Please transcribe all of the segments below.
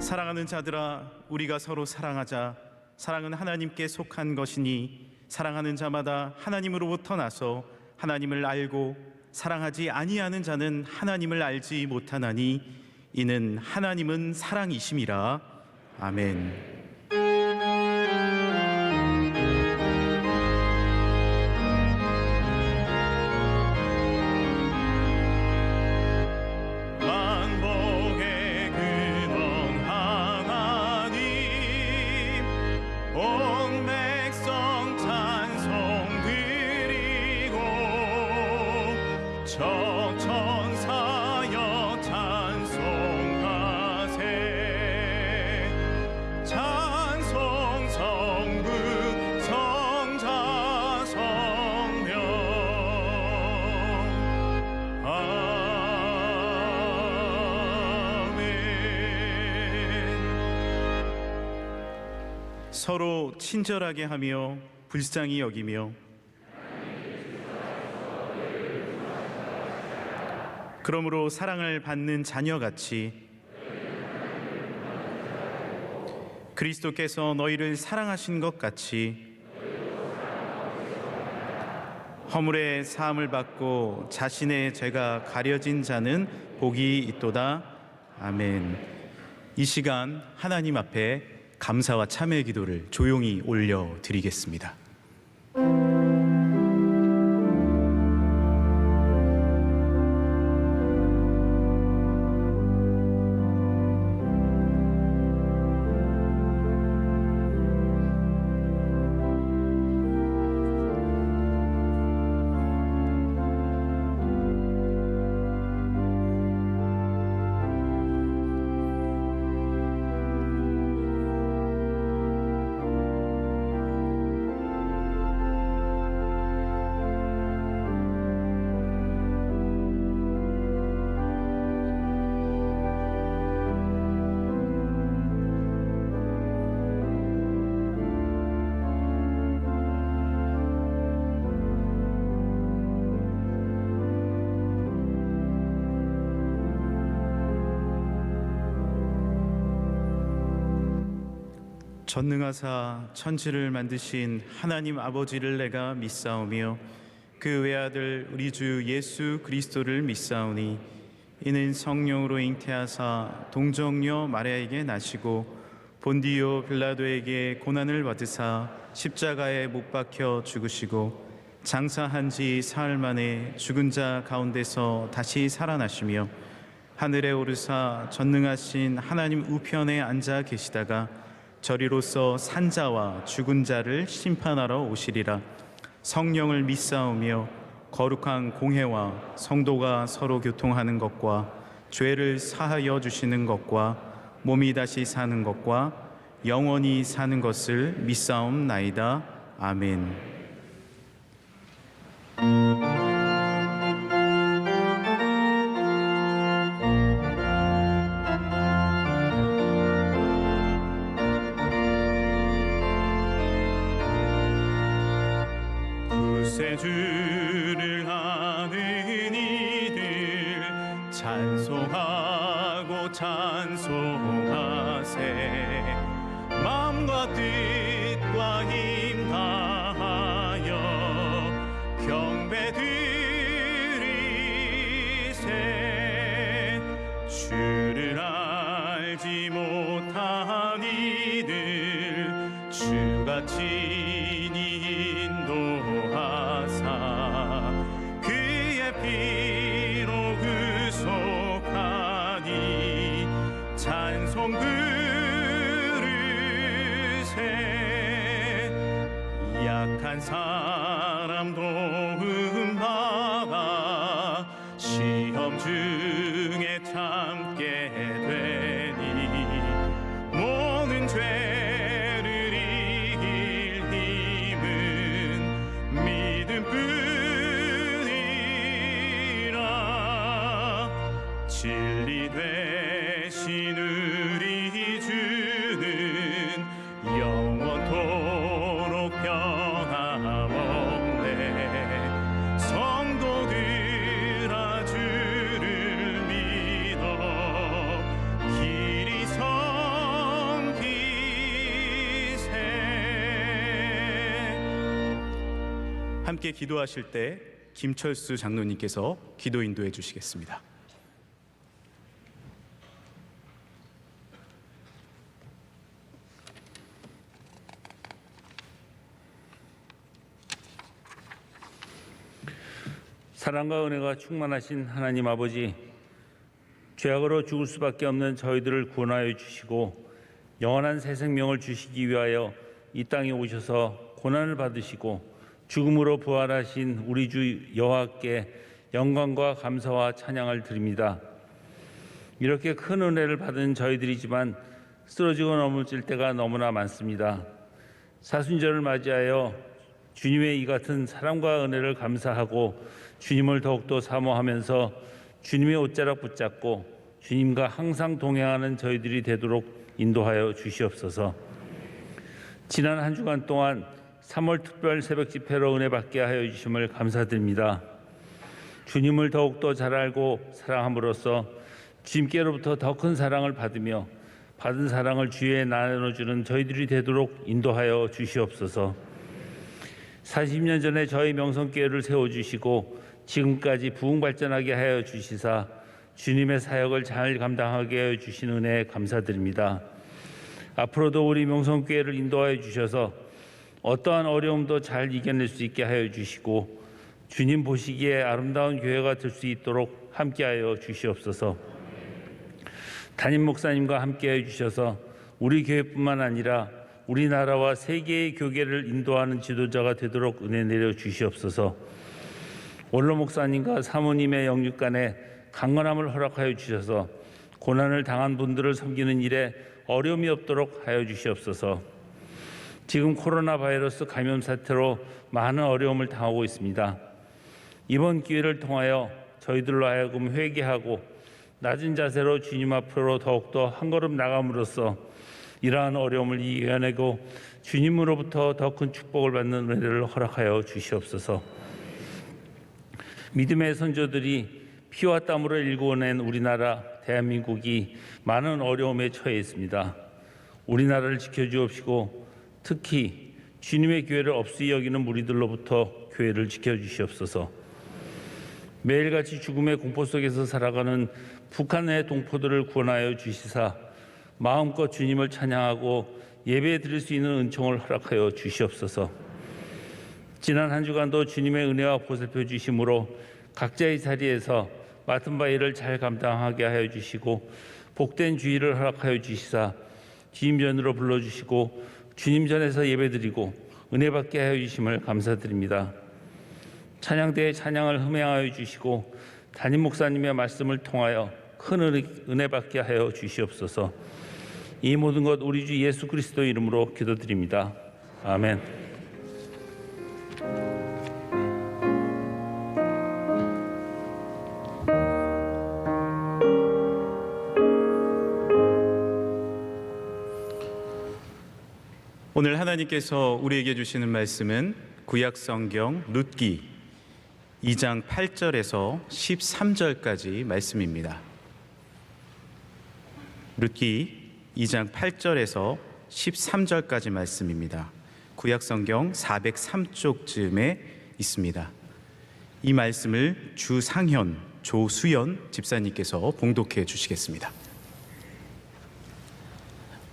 사랑하는 자들아, 우리가 서로 사랑하자. 사랑은 하나님께 속한 것이니 사랑하는 자마다 하나님으로부터 나서 하나님을 알고 사랑하지 아니하는 자는 하나님을 알지 못하나니 이는 하나님은 사랑이심이라. 아멘. 천사여 찬송하세. 찬송 성부 성자 성령. 아멘. 서로 친절하게 하며 불쌍히 여기며 그러므로 사랑을 받는 자녀같이 그리스도께서 너희를 사랑하신 것 같이 허물의 사함을 받고 자신의 죄가 가려진 자는 복이 있도다. 아멘. 이 시간 하나님 앞에 감사와 참회의 기도를 조용히 올려드리겠습니다. 전능하사 천지를 만드신 하나님 아버지를 내가 믿사오며 그 외아들 우리 주 예수 그리스도를 믿사오니 이는 성령으로 잉태하사 동정녀 마리아에게 나시고 본디오 빌라도에게 고난을 받으사 십자가에 못 박혀 죽으시고 장사한 지 사흘 만에 죽은 자 가운데서 다시 살아나시며 하늘에 오르사 전능하신 하나님 우편에 앉아 계시다가 저리로서 산자와 죽은 자를 심판하러 오시리라. 성령을 믿사오며 거룩한 공회와 성도가 서로 교통하는 것과 죄를 사하여 주시는 것과 몸이 다시 사는 것과 영원히 사는 것을 믿사옵나이다. 아멘. 구세주를 아는 이들 찬송하고 찬송하세. 마음과 뜻과 힘 다하여 경배드리세. 주를 알지 못한 이들 주가 친히 인도하사 그의 피로 구속하니 찬송 부르세. 약한 사람 도움받아 시험 중에 참게 되니 모든 죄를 이길 힘은 믿음뿐이라. 진리 되신 우리 주는 영원토록 변함없네. 성도들아 주를 믿어 길이 선 함께 기도하실 때 김철수 장로님께서 기도 인도해 주시겠습니다. 사랑과 은혜가 충만하신 하나님 아버지, 죄악으로 죽을 수밖에 없는 저희들을 구원하여 주시고 영원한 새 생명을 주시기 위하여 이 땅에 오셔서 고난을 받으시고 죽음으로 부활하신 우리 주 여호와께 영광과 감사와 찬양을 드립니다. 이렇게 큰 은혜를 받은 저희들이지만 쓰러지고 넘어질 때가 너무나 많습니다. 사순절을 맞이하여 주님의 이 같은 사랑과 은혜를 감사하고 주님을 더욱더 사모하면서 주님의 옷자락 붙잡고 주님과 항상 동행하는 저희들이 되도록 인도하여 주시옵소서. 지난 한 주간 동안 3월 특별 새벽 집회로 은혜 받게 하여 주심을 감사드립니다. 주님을 더욱더 잘 알고 사랑함으로써 주님께로부터 더 큰 사랑을 받으며 받은 사랑을 주위에 나눠주는 저희들이 되도록 인도하여 주시옵소서. 40년 전에 저희 명성교회를 세워주시고 지금까지 부흥발전하게 하여 주시사 주님의 사역을 잘 감당하게 하여 주신 은혜에 감사드립니다. 앞으로도 우리 명성교회를 인도하여 주셔서 어떠한 어려움도 잘 이겨낼 수 있게 하여 주시고 주님 보시기에 아름다운 교회가 될 수 있도록 함께하여 주시옵소서. 담임 목사님과 함께하여 주셔서 우리 교회뿐만 아니라 우리나라와 세계의 교계를 인도하는 지도자가 되도록 은혜 내려 주시옵소서. 원로 목사님과 사모님의 영육간에 강건함을 허락하여 주셔서 고난을 당한 분들을 섬기는 일에 어려움이 없도록 하여 주시옵소서. 지금 코로나 바이러스 감염 사태로 많은 어려움을 당하고 있습니다. 이번 기회를 통하여 저희들로 하여금 회개하고 낮은 자세로 주님 앞으로 더욱더 한 걸음 나감으로써 이러한 어려움을 이겨내고 주님으로부터 더 큰 축복을 받는 은혜를 허락하여 주시옵소서. 믿음의 선조들이 피와 땀으로 일구어낸 우리나라 대한민국이 많은 어려움에 처해 있습니다. 우리나라를 지켜주옵시고 특히 주님의 교회를 없이 여기는 무리들로부터 교회를 지켜주시옵소서. 매일같이 죽음의 공포 속에서 살아가는 북한의 동포들을 구원하여 주시사 마음껏 주님을 찬양하고 예배 드릴 수 있는 은총을 허락하여 주시옵소서. 지난 한 주간도 주님의 은혜와 보살펴 주심으로 각자의 자리에서 맡은 바 일을 잘 감당하게 하여 주시고 복된 주의를 허락하여 주시사 주님 전으로 불러주시고 주님 전에서 예배드리고 은혜 받게 하여 주심을 감사드립니다. 찬양대의 찬양을 흠행하여 주시고 담임 목사님의 말씀을 통하여 큰 은혜 받게 하여 주시옵소서. 이 모든 것 우리 주 예수 그리스도 이름으로 기도드립니다. 아멘. 오늘 하나님께서 우리에게 주시는 말씀은 구약성경 룻기 2장 8절에서 13절까지 말씀입니다. 룻기 2장 8절에서 13절까지 말씀입니다. 구약성경 403쪽쯤에 있습니다. 이 말씀을 주상현, 조수연 집사님께서 봉독해 주시겠습니다.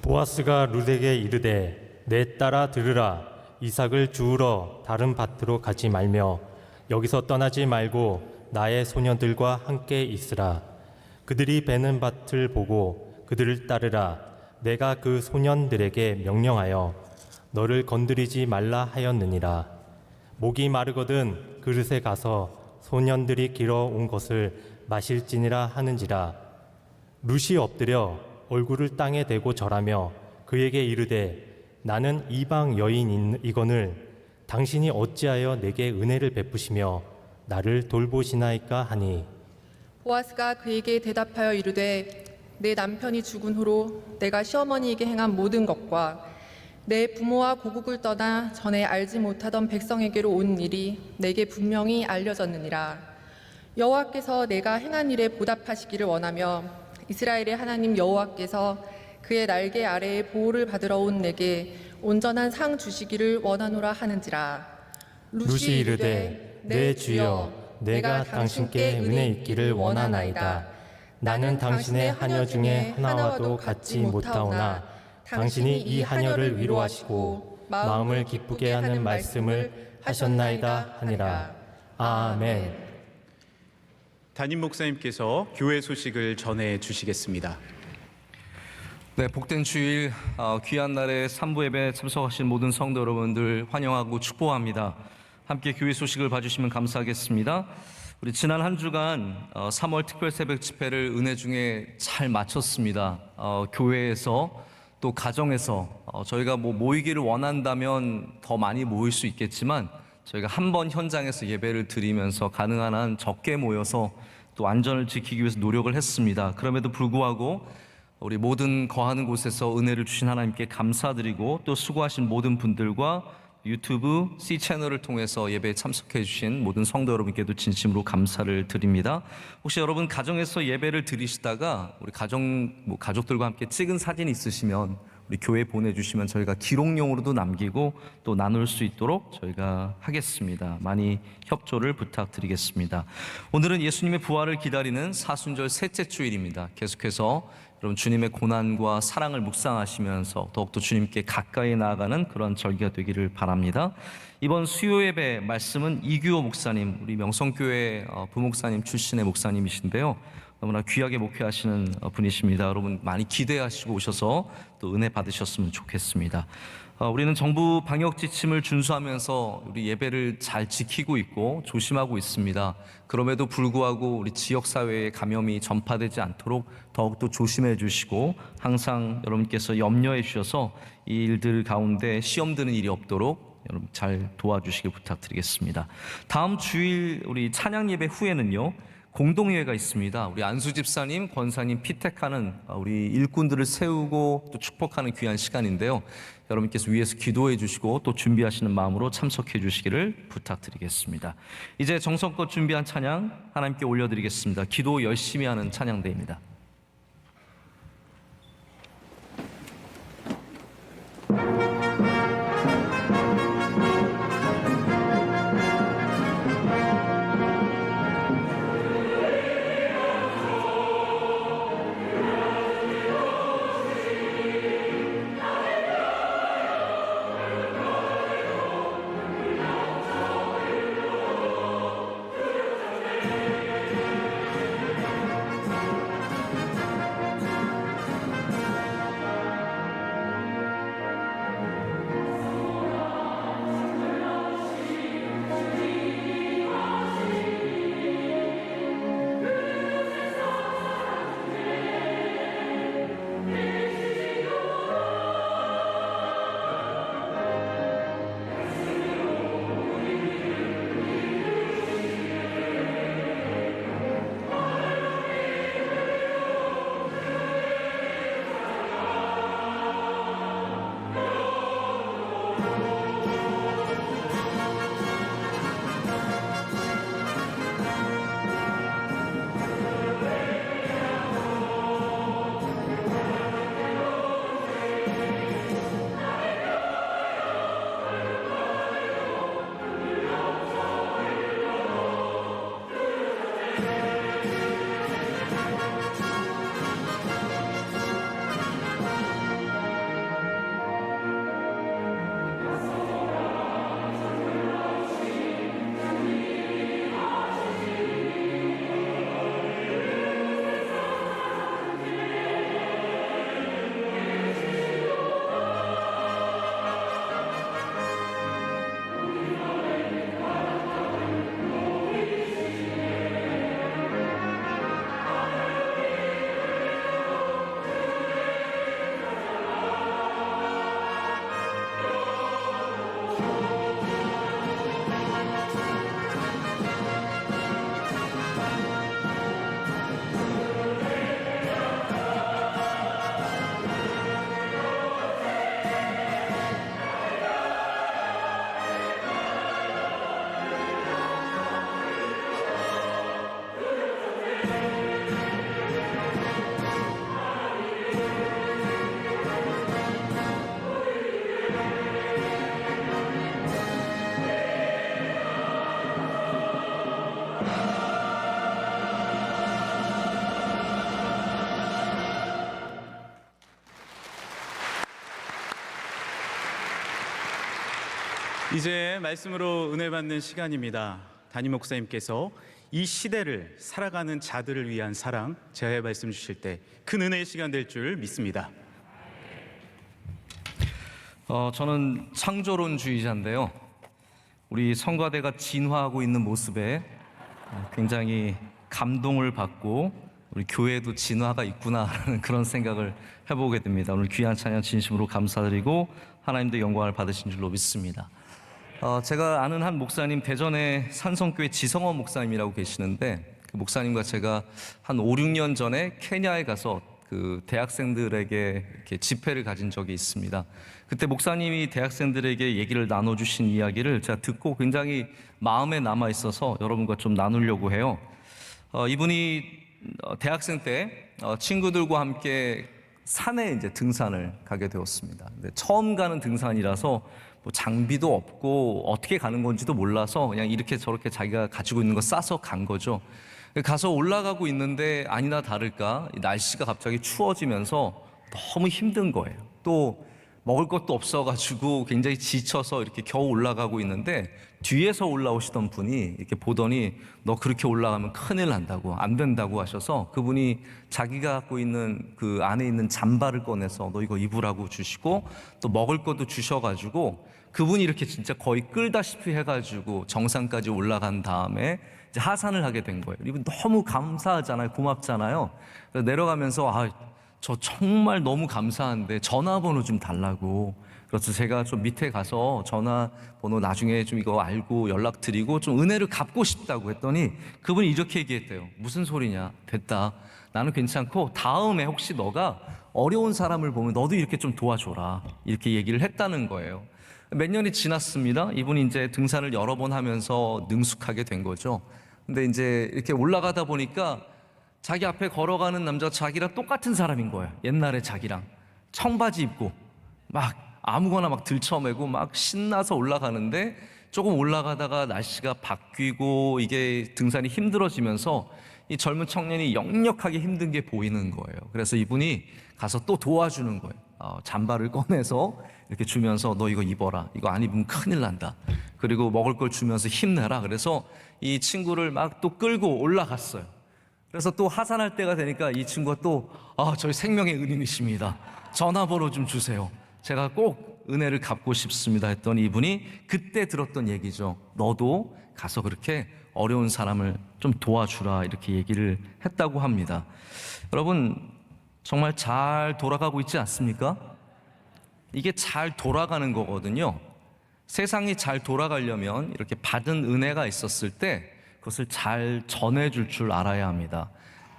보아스가 룻에게 이르되 내 딸아 들으라. 이삭을 주우러 다른 밭으로 가지 말며 여기서 떠나지 말고 나의 소년들과 함께 있으라. 그들이 베는 밭을 보고 그들을 따르라. 내가 그 소년들에게 명령하여 너를 건드리지 말라 하였느니라. 목이 마르거든 그릇에 가서 소년들이 길어온 것을 마실지니라 하는지라. 룻이 엎드려 얼굴을 땅에 대고 절하며 그에게 이르되 나는 이방 여인이거늘 당신이 어찌하여 내게 은혜를 베푸시며 나를 돌보시나이까 하니 보아스가 그에게 대답하여 이르되 내 남편이 죽은 후로 내가 시어머니에게 행한 모든 것과 내 부모와 고국을 떠나 전에 알지 못하던 백성에게로 온 일이 내게 분명히 알려졌느니라. 여호와께서 내가 행한 일에 보답하시기를 원하며 이스라엘의 하나님 여호와께서 그의 날개 아래에 보호를 받으러 온 내게 온전한 상 주시기를 원하노라 하는지라. 루시 이르되 내 주여 내가 당신께 은혜 있기를 원하나이다. 나는 당신의 하녀 중에 하나와도 같지 못하오나 당신이 이 하녀를 위로하시고 마음을 기쁘게 하는 말씀을 하셨나이다 하니라. 아멘. 담임 목사님께서 교회 소식을 전해 주시겠습니다. 네, 복된 주일 귀한 날에 3부 예배에 참석하신 모든 성도 여러분들 환영하고 축복합니다. 함께 교회 소식을 봐주시면 감사하겠습니다. 우리 지난 한 주간 3월 특별 새벽 집회를 은혜 중에 잘 마쳤습니다. 교회에서 또 가정에서 저희가 모이기를 원한다면 더 많이 모일 수 있겠지만 저희가 한 번 현장에서 예배를 드리면서 가능한 한 적게 모여서 또 안전을 지키기 위해서 노력을 했습니다. 그럼에도 불구하고 우리 모든 거하는 곳에서 은혜를 주신 하나님께 감사드리고 또 수고하신 모든 분들과 유튜브 C채널을 통해서 예배에 참석해 주신 모든 성도 여러분께도 진심으로 감사를 드립니다. 혹시 여러분 가정에서 예배를 드리시다가 우리 가족들과 함께 찍은 사진이 있으시면 우리 교회에 보내주시면 저희가 기록용으로도 남기고 또 나눌 수 있도록 저희가 하겠습니다. 많이 협조를 부탁드리겠습니다. 오늘은 예수님의 부활을 기다리는 사순절 셋째 주일입니다. 계속해서 여러분 주님의 고난과 사랑을 묵상하시면서 더욱더 주님께 가까이 나아가는 그런 절기가 되기를 바랍니다. 이번 수요 예배 말씀은 이규호 목사님, 우리 명성교회 부목사님 출신의 목사님이신데요. 너무나 귀하게 목회하시는 분이십니다. 여러분 많이 기대하시고 오셔서 또 은혜 받으셨으면 좋겠습니다. 우리는 정부 방역 지침을 준수하면서 우리 예배를 잘 지키고 있고 조심하고 있습니다. 그럼에도 불구하고 우리 지역사회에 감염이 전파되지 않도록 더욱더 조심해 주시고 항상 여러분께서 염려해 주셔서 이 일들 가운데 시험 드는 일이 없도록 여러분 잘 도와주시길 부탁드리겠습니다. 다음 주일 우리 찬양 예배 후에는요 공동회가 있습니다. 우리 안수 집사님, 권사님 피택하는 우리 일꾼들을 세우고 또 축복하는 귀한 시간인데요. 여러분께서 위에서 기도해 주시고 또 준비하시는 마음으로 참석해 주시기를 부탁드리겠습니다. 이제 정성껏 준비한 찬양 하나님께 올려드리겠습니다. 기도 열심히 하는 찬양대입니다. 이제 말씀으로 은혜 받는 시간입니다. 담임 목사님께서 이 시대를 살아가는 자들을 위한 사랑, 제하의 말씀 주실 때 큰 은혜의 시간 될 줄 믿습니다. 저는 창조론주의자인데요. 우리 성가대가 진화하고 있는 모습에 굉장히 감동을 받고 우리 교회도 진화가 있구나라는 그런 생각을 해보게 됩니다. 오늘 귀한 찬양 진심으로 감사드리고 하나님도 영광을 받으신 줄로 믿습니다. 제가 아는 한 목사님, 대전의 산성교회 지성원 목사님이라고 계시는데, 그 목사님과 제가 한 5, 6년 전에 케냐에 가서 그 대학생들에게 이렇게 집회를 가진 적이 있습니다. 그때 목사님이 대학생들에게 얘기를 나눠주신 이야기를 제가 듣고 굉장히 마음에 남아 있어서 여러분과 좀 나누려고 해요. 이분이 대학생 때 친구들과 함께 산에 이제 등산을 가게 되었습니다. 근데 처음 가는 등산이라서 뭐 장비도 없고 어떻게 가는 건지도 몰라서 그냥 이렇게 저렇게 자기가 가지고 있는 거 싸서 간 거죠. 가서 올라가고 있는데 아니나 다를까 날씨가 갑자기 추워지면서 너무 힘든 거예요. 또 먹을 것도 없어가지고 굉장히 지쳐서 이렇게 겨우 올라가고 있는데 뒤에서 올라오시던 분이 이렇게 보더니 너 그렇게 올라가면 큰일 난다고, 안 된다고 하셔서 그분이 자기가 갖고 있는 그 안에 있는 잠바를 꺼내서 너 이거 입으라고 주시고 또 먹을 것도 주셔가지고 그분이 이렇게 진짜 거의 끌다시피 해가지고 정상까지 올라간 다음에 이제 하산을 하게 된 거예요. 이분 너무 감사하잖아요. 고맙잖아요. 그래서 내려가면서 저 정말 너무 감사한데 전화번호 좀 달라고. 그래서 제가 좀 밑에 가서 전화번호 나중에 좀 이거 알고 연락드리고 좀 은혜를 갚고 싶다고 했더니 그분이 이렇게 얘기했대요. 무슨 소리냐. 됐다. 나는 괜찮고 다음에 혹시 너가 어려운 사람을 보면 너도 이렇게 좀 도와줘라. 이렇게 얘기를 했다는 거예요. 몇 년이 지났습니다. 이분이 이제 등산을 여러 번 하면서 능숙하게 된 거죠. 근데 이제 이렇게 올라가다 보니까 자기 앞에 걸어가는 남자가 자기랑 똑같은 사람인 거예요. 옛날에 자기랑 청바지 입고 막 아무거나 막 들쳐매고 막 신나서 올라가는데 조금 올라가다가 날씨가 바뀌고 이게 등산이 힘들어지면서 이 젊은 청년이 역력하게 힘든 게 보이는 거예요. 그래서 이분이 가서 또 도와주는 거예요. 잠바를 꺼내서 이렇게 주면서 너 이거 입어라. 이거 안 입으면 큰일 난다. 그리고 먹을 걸 주면서 힘내라. 그래서 이 친구를 막 또 끌고 올라갔어요. 그래서 또 하산할 때가 되니까 이 친구가 또 저희 생명의 은인이십니다. 전화번호 좀 주세요. 제가 꼭 은혜를 갚고 싶습니다 했더니 이분이 그때 들었던 얘기죠. 너도 가서 그렇게 어려운 사람을 좀 도와주라 이렇게 얘기를 했다고 합니다. 여러분 정말 잘 돌아가고 있지 않습니까? 이게 잘 돌아가는 거거든요. 세상이 잘 돌아가려면 이렇게 받은 은혜가 있었을 때 그것을 잘 전해줄 줄 알아야 합니다.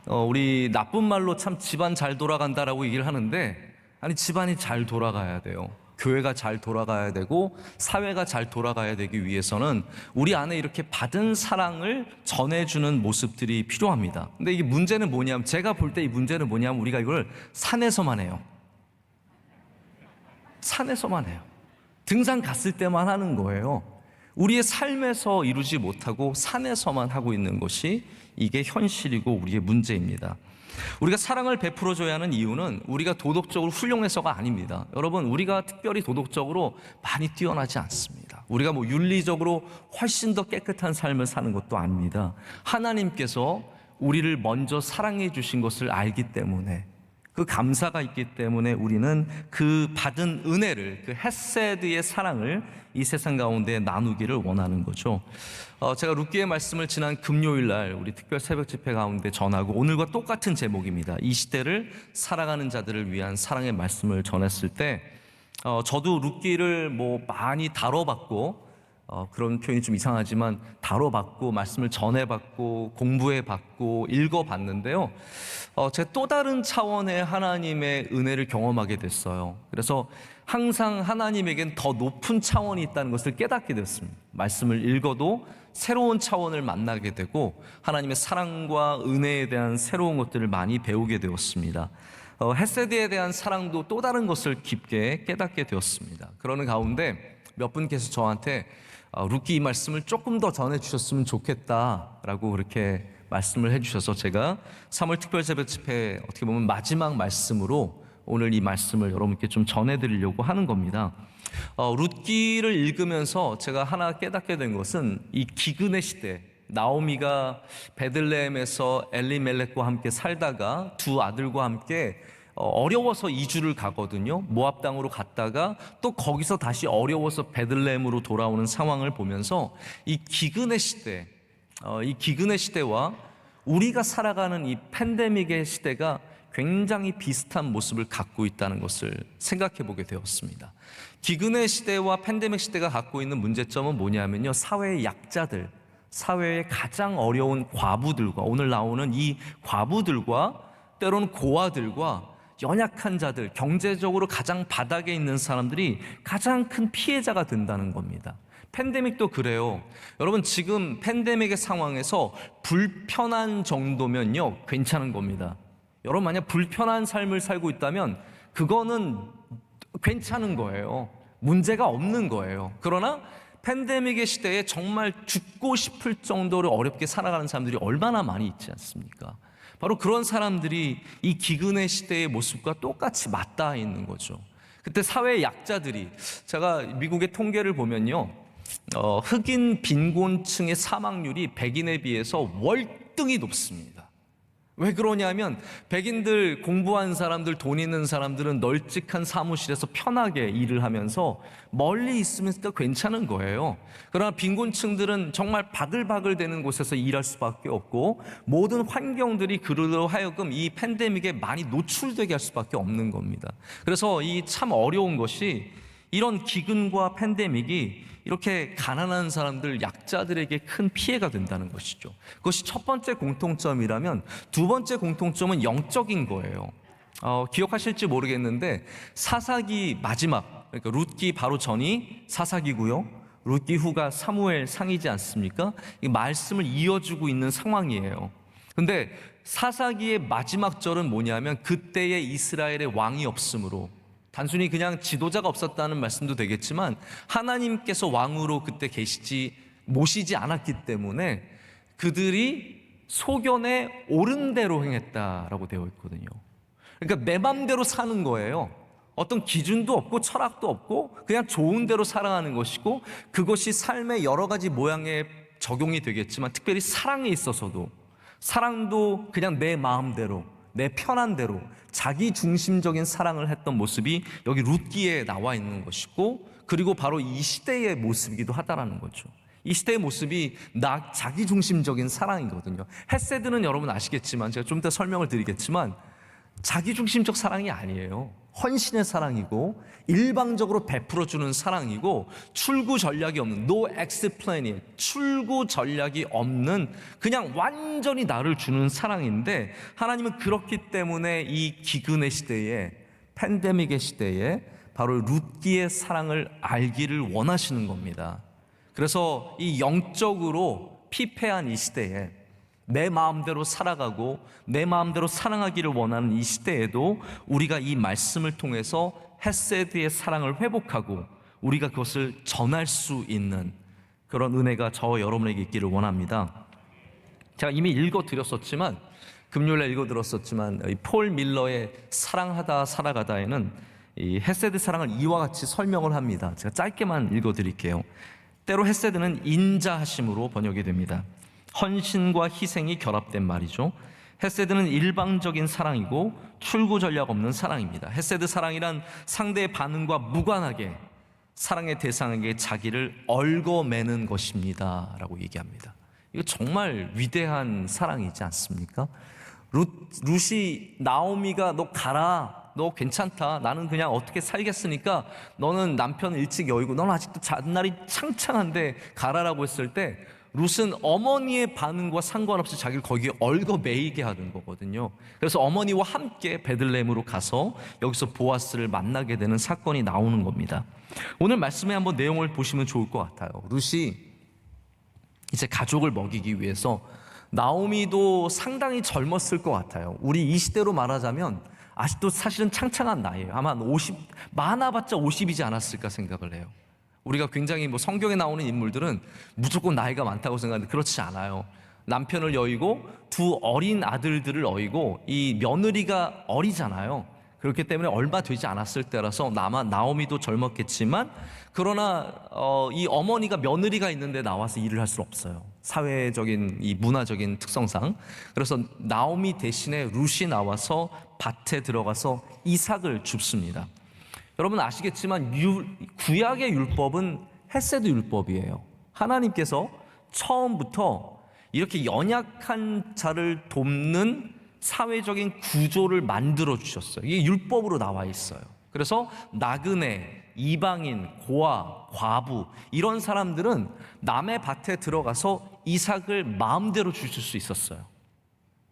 우리 나쁜 말로 참 집안 잘 돌아간다라고 얘기를 하는데 아니 집안이 잘 돌아가야 돼요. 교회가 잘 돌아가야 되고 사회가 잘 돌아가야 되기 위해서는 우리 안에 이렇게 받은 사랑을 전해주는 모습들이 필요합니다. 근데 이게 문제는 뭐냐면 제가 볼 때 이 문제는 뭐냐면 우리가 이걸 산에서만 해요. 산에서만 해요. 등산 갔을 때만 하는 거예요. 우리의 삶에서 이루지 못하고 산에서만 하고 있는 것이 이게 현실이고 우리의 문제입니다. 우리가 사랑을 베풀어줘야 하는 이유는 우리가 도덕적으로 훌륭해서가 아닙니다. 여러분 우리가 특별히 도덕적으로 많이 뛰어나지 않습니다. 우리가 뭐 윤리적으로 훨씬 더 깨끗한 삶을 사는 것도 아닙니다. 하나님께서 우리를 먼저 사랑해 주신 것을 알기 때문에 그 감사가 있기 때문에 우리는 그 받은 은혜를 그 헤세드의 사랑을 이 세상 가운데 나누기를 원하는 거죠. 제가 룻기의 말씀을 지난 금요일 날 우리 특별 새벽 집회 가운데 전하고 오늘과 똑같은 제목입니다. 이 시대를 살아가는 자들을 위한 사랑의 말씀을 전했을 때 저도 룻기를 뭐 많이 다뤄봤고 그런 표현이 좀 이상하지만 다뤄봤고 말씀을 전해봤고 공부해봤고 읽어봤는데요. 제가 또 다른 차원의 하나님의 은혜를 경험하게 됐어요. 그래서 항상 하나님에겐 더 높은 차원이 있다는 것을 깨닫게 됐습니다. 말씀을 읽어도 새로운 차원을 만나게 되고 하나님의 사랑과 은혜에 대한 새로운 것들을 많이 배우게 되었습니다. 헤세드에 대한 사랑도 또 다른 것을 깊게 깨닫게 되었습니다. 그러는 가운데 몇 분께서 저한테 룻기 이 말씀을 조금 더 전해주셨으면 좋겠다라고 그렇게 말씀을 해주셔서 제가 3월 특별새벽 집회 어떻게 보면 마지막 말씀으로 오늘 이 말씀을 여러분께 좀 전해드리려고 하는 겁니다. 룻기를 읽으면서 제가 하나 깨닫게 된 것은 이 기근의 시대, 나오미가 베들레헴에서 엘리멜렉과 함께 살다가 두 아들과 함께 어려워서 이주를 가거든요. 모압 땅으로 갔다가 또 거기서 다시 어려워서 베들레헴으로 돌아오는 상황을 보면서 이 기근의 시대, 이 기근의 시대와 우리가 살아가는 이 팬데믹의 시대가 굉장히 비슷한 모습을 갖고 있다는 것을 생각해 보게 되었습니다. 기근의 시대와 팬데믹 시대가 갖고 있는 문제점은 뭐냐면요, 사회의 약자들, 사회의 가장 어려운 과부들과, 오늘 나오는 이 과부들과 때로는 고아들과 연약한 자들, 경제적으로 가장 바닥에 있는 사람들이 가장 큰 피해자가 된다는 겁니다. 팬데믹도 그래요. 여러분, 지금 팬데믹의 상황에서 불편한 정도면요 괜찮은 겁니다. 여러분, 만약 불편한 삶을 살고 있다면 그거는 괜찮은 거예요. 문제가 없는 거예요. 그러나 팬데믹의 시대에 정말 죽고 싶을 정도로 어렵게 살아가는 사람들이 얼마나 많이 있지 않습니까? 바로 그런 사람들이 이 기근의 시대의 모습과 똑같이 맞닿아 있는 거죠. 그때 사회의 약자들이, 제가 미국의 통계를 보면요, 흑인 빈곤층의 사망률이 백인에 비해서 월등히 높습니다. 왜 그러냐면 백인들, 공부한 사람들, 돈 있는 사람들은 널찍한 사무실에서 편하게 일을 하면서 멀리 있으니까 괜찮은 거예요. 그러나 빈곤층들은 정말 바글바글 되는 곳에서 일할 수밖에 없고 모든 환경들이 그로 하여금 이 팬데믹에 많이 노출되게 할 수밖에 없는 겁니다. 그래서 이 참 어려운 것이, 이런 기근과 팬데믹이 이렇게 가난한 사람들, 약자들에게 큰 피해가 된다는 것이죠. 그것이 첫 번째 공통점이라면, 두 번째 공통점은 영적인 거예요. 기억하실지 모르겠는데 사사기 마지막, 그러니까 룻기 바로 전이 사사기고요, 룻기 후가 사무엘 상이지 않습니까? 이 말씀을 이어주고 있는 상황이에요. 근데 사사기의 마지막 절은 뭐냐면, 그때의 이스라엘의 왕이 없으므로, 단순히 그냥 지도자가 없었다는 말씀도 되겠지만 하나님께서 왕으로 그때 모시지 않았기 때문에 그들이 소견에 옳은 대로 행했다라고 되어 있거든요. 그러니까 내 맘대로 사는 거예요. 어떤 기준도 없고 철학도 없고 그냥 좋은 대로 살아가는 것이고, 그것이 삶의 여러 가지 모양에 적용이 되겠지만 특별히 사랑에 있어서도, 사랑도 그냥 내 마음대로, 내 편한 대로 자기 중심적인 사랑을 했던 모습이 여기 룻기에 나와 있는 것이고, 그리고 바로 이 시대의 모습이기도 하다라는 거죠. 이 시대의 모습이 자기 중심적인 사랑이거든요. 헤세드는 여러분 아시겠지만, 제가 좀 이따 설명을 드리겠지만 자기 중심적 사랑이 아니에요. 헌신의 사랑이고 일방적으로 베풀어주는 사랑이고, 출구 전략이 없는, no exit plan이, 출구 전략이 없는 그냥 완전히 나를 주는 사랑인데, 하나님은 그렇기 때문에 이 기근의 시대에, 팬데믹의 시대에 바로 룻기의 사랑을 알기를 원하시는 겁니다. 그래서 이 영적으로 피폐한 이 시대에 내 마음대로 살아가고 내 마음대로 사랑하기를 원하는 이 시대에도 우리가 이 말씀을 통해서 헤세드의 사랑을 회복하고 우리가 그것을 전할 수 있는 그런 은혜가 저와 여러분에게 있기를 원합니다. 제가 이미 읽어드렸었지만, 금요일에 읽어드렸었지만, 폴 밀러의 사랑하다 살아가다에는 이 헤세드 사랑을 이와 같이 설명을 합니다. 제가 짧게만 읽어드릴게요. 때로 헤세드는 인자하심으로 번역이 됩니다. 헌신과 희생이 결합된 말이죠. 헤세드는 일방적인 사랑이고 출구 전략 없는 사랑입니다. 헤세드 사랑이란 상대의 반응과 무관하게 사랑의 대상에게 자기를 얽어매는 것입니다 라고 얘기합니다. 이거 정말 위대한 사랑이지 않습니까? 룻이 나오미가 너 가라, 너 괜찮다, 나는 그냥 어떻게 살겠으니까 너는 남편 일찍 여의고 너는 아직도 잔날이 창창한데 가라라고 했을 때, 룻은 어머니의 반응과 상관없이 자기를 거기에 얽어매이게 하는 거거든요. 그래서 어머니와 함께 베들레헴으로 가서 여기서 보아스를 만나게 되는 사건이 나오는 겁니다. 오늘 말씀에 한번 내용을 보시면 좋을 것 같아요. 룻이 이제 가족을 먹이기 위해서, 나오미도 상당히 젊었을 것 같아요. 우리 이 시대로 말하자면 아직도 사실은 창창한 나이에요. 아마 50, 많아봤자 50이지 않았을까 생각을 해요. 우리가 굉장히 성경에 나오는 인물들은 무조건 나이가 많다고 생각하는데 그렇지 않아요. 남편을 여의고 두 어린 아들들을 어이고, 이 며느리가 어리잖아요. 그렇기 때문에 얼마 되지 않았을 때라서 아마 나오미도 젊었겠지만, 그러나 이 어머니가 며느리가 있는데 나와서 일을 할 수는 없어요. 사회적인 이 문화적인 특성상. 그래서 나오미 대신에 룻이 나와서 밭에 들어가서 이삭을 줍습니다. 여러분 아시겠지만 구약의 율법은 헤세드 율법이에요. 하나님께서 처음부터 이렇게 연약한 자를 돕는 사회적인 구조를 만들어 주셨어요. 이게 율법으로 나와 있어요. 그래서 나그네, 이방인, 고아, 과부 이런 사람들은 남의 밭에 들어가서 이삭을 마음대로 주실 수 있었어요.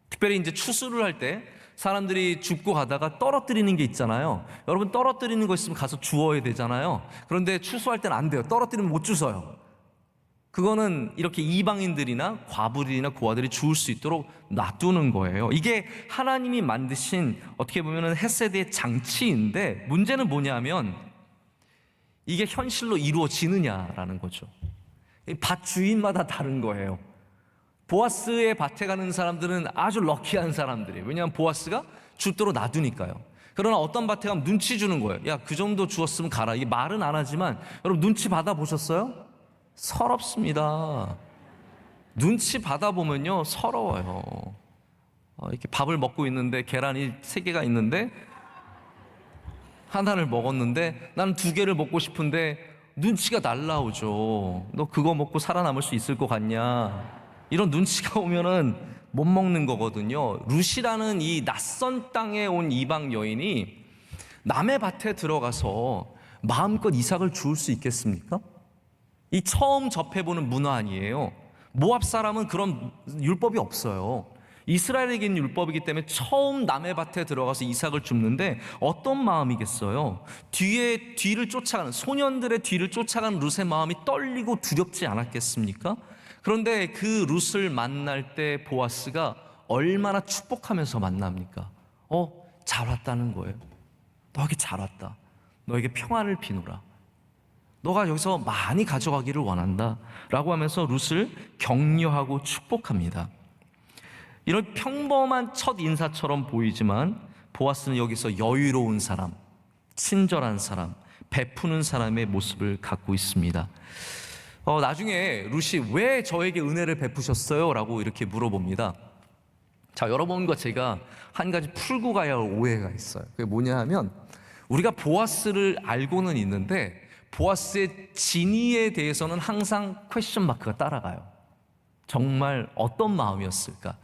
특별히 이제 추수를 할 때 사람들이 줍고 가다가 떨어뜨리는 게 있잖아요. 여러분 떨어뜨리는 거 있으면 가서 주워야 되잖아요. 그런데 추수할 때는 안 돼요. 떨어뜨리면 못 주워요. 그거는 이렇게 이방인들이나 과부들이나 고아들이 주울 수 있도록 놔두는 거예요. 이게 하나님이 만드신 어떻게 보면 헤세드의 장치인데, 문제는 뭐냐면 이게 현실로 이루어지느냐라는 거죠. 밭 주인마다 다른 거예요. 보아스의 밭에 가는 사람들은 아주 럭키한 사람들이에요. 왜냐하면 보아스가 줍도록 놔두니까요. 그러나 어떤 밭에 가면 눈치 주는 거예요. 야, 그 정도 주었으면 가라. 이게 말은 안 하지만 여러분 눈치 받아보셨어요? 서럽습니다. 눈치 받아보면요 서러워요. 이렇게 밥을 먹고 있는데 계란이 3개가 있는데 하나를 먹었는데 나는 2개를 먹고 싶은데 눈치가 날라오죠. 너 그거 먹고 살아남을 수 있을 것 같냐? 이런 눈치가 오면은 못 먹는 거거든요. 룻이라는 이 낯선 땅에 온 이방 여인이 남의 밭에 들어가서 마음껏 이삭을 주울 수 있겠습니까? 이 처음 접해보는 문화 아니에요. 모압 사람은 그런 율법이 없어요. 이스라엘에게는 율법이기 때문에 처음 남의 밭에 들어가서 이삭을 줍는데 어떤 마음이겠어요? 뒤를 쫓아가는, 소년들의 뒤를 쫓아가는 룻의 마음이 떨리고 두렵지 않았겠습니까? 그런데 그 룻을 만날 때 보아스가 얼마나 축복하면서 만납니까? 잘 왔다는 거예요. 너에게 잘 왔다. 너에게 평안을 비누라. 너가 여기서 많이 가져가기를 원한다 라고 하면서 룻을 격려하고 축복합니다. 이런 평범한 첫 인사처럼 보이지만 보아스는 여기서 여유로운 사람, 친절한 사람, 베푸는 사람의 모습을 갖고 있습니다. 나중에 룻이 왜 저에게 은혜를 베푸셨어요? 라고 이렇게 물어봅니다. 자, 여러분과 제가 한 가지 풀고 가야 할 오해가 있어요. 그게 뭐냐 하면, 우리가 보아스를 알고는 있는데 보아스의 진위에 대해서는 항상 퀘스천 마크가 따라가요. 정말 어떤 마음이었을까?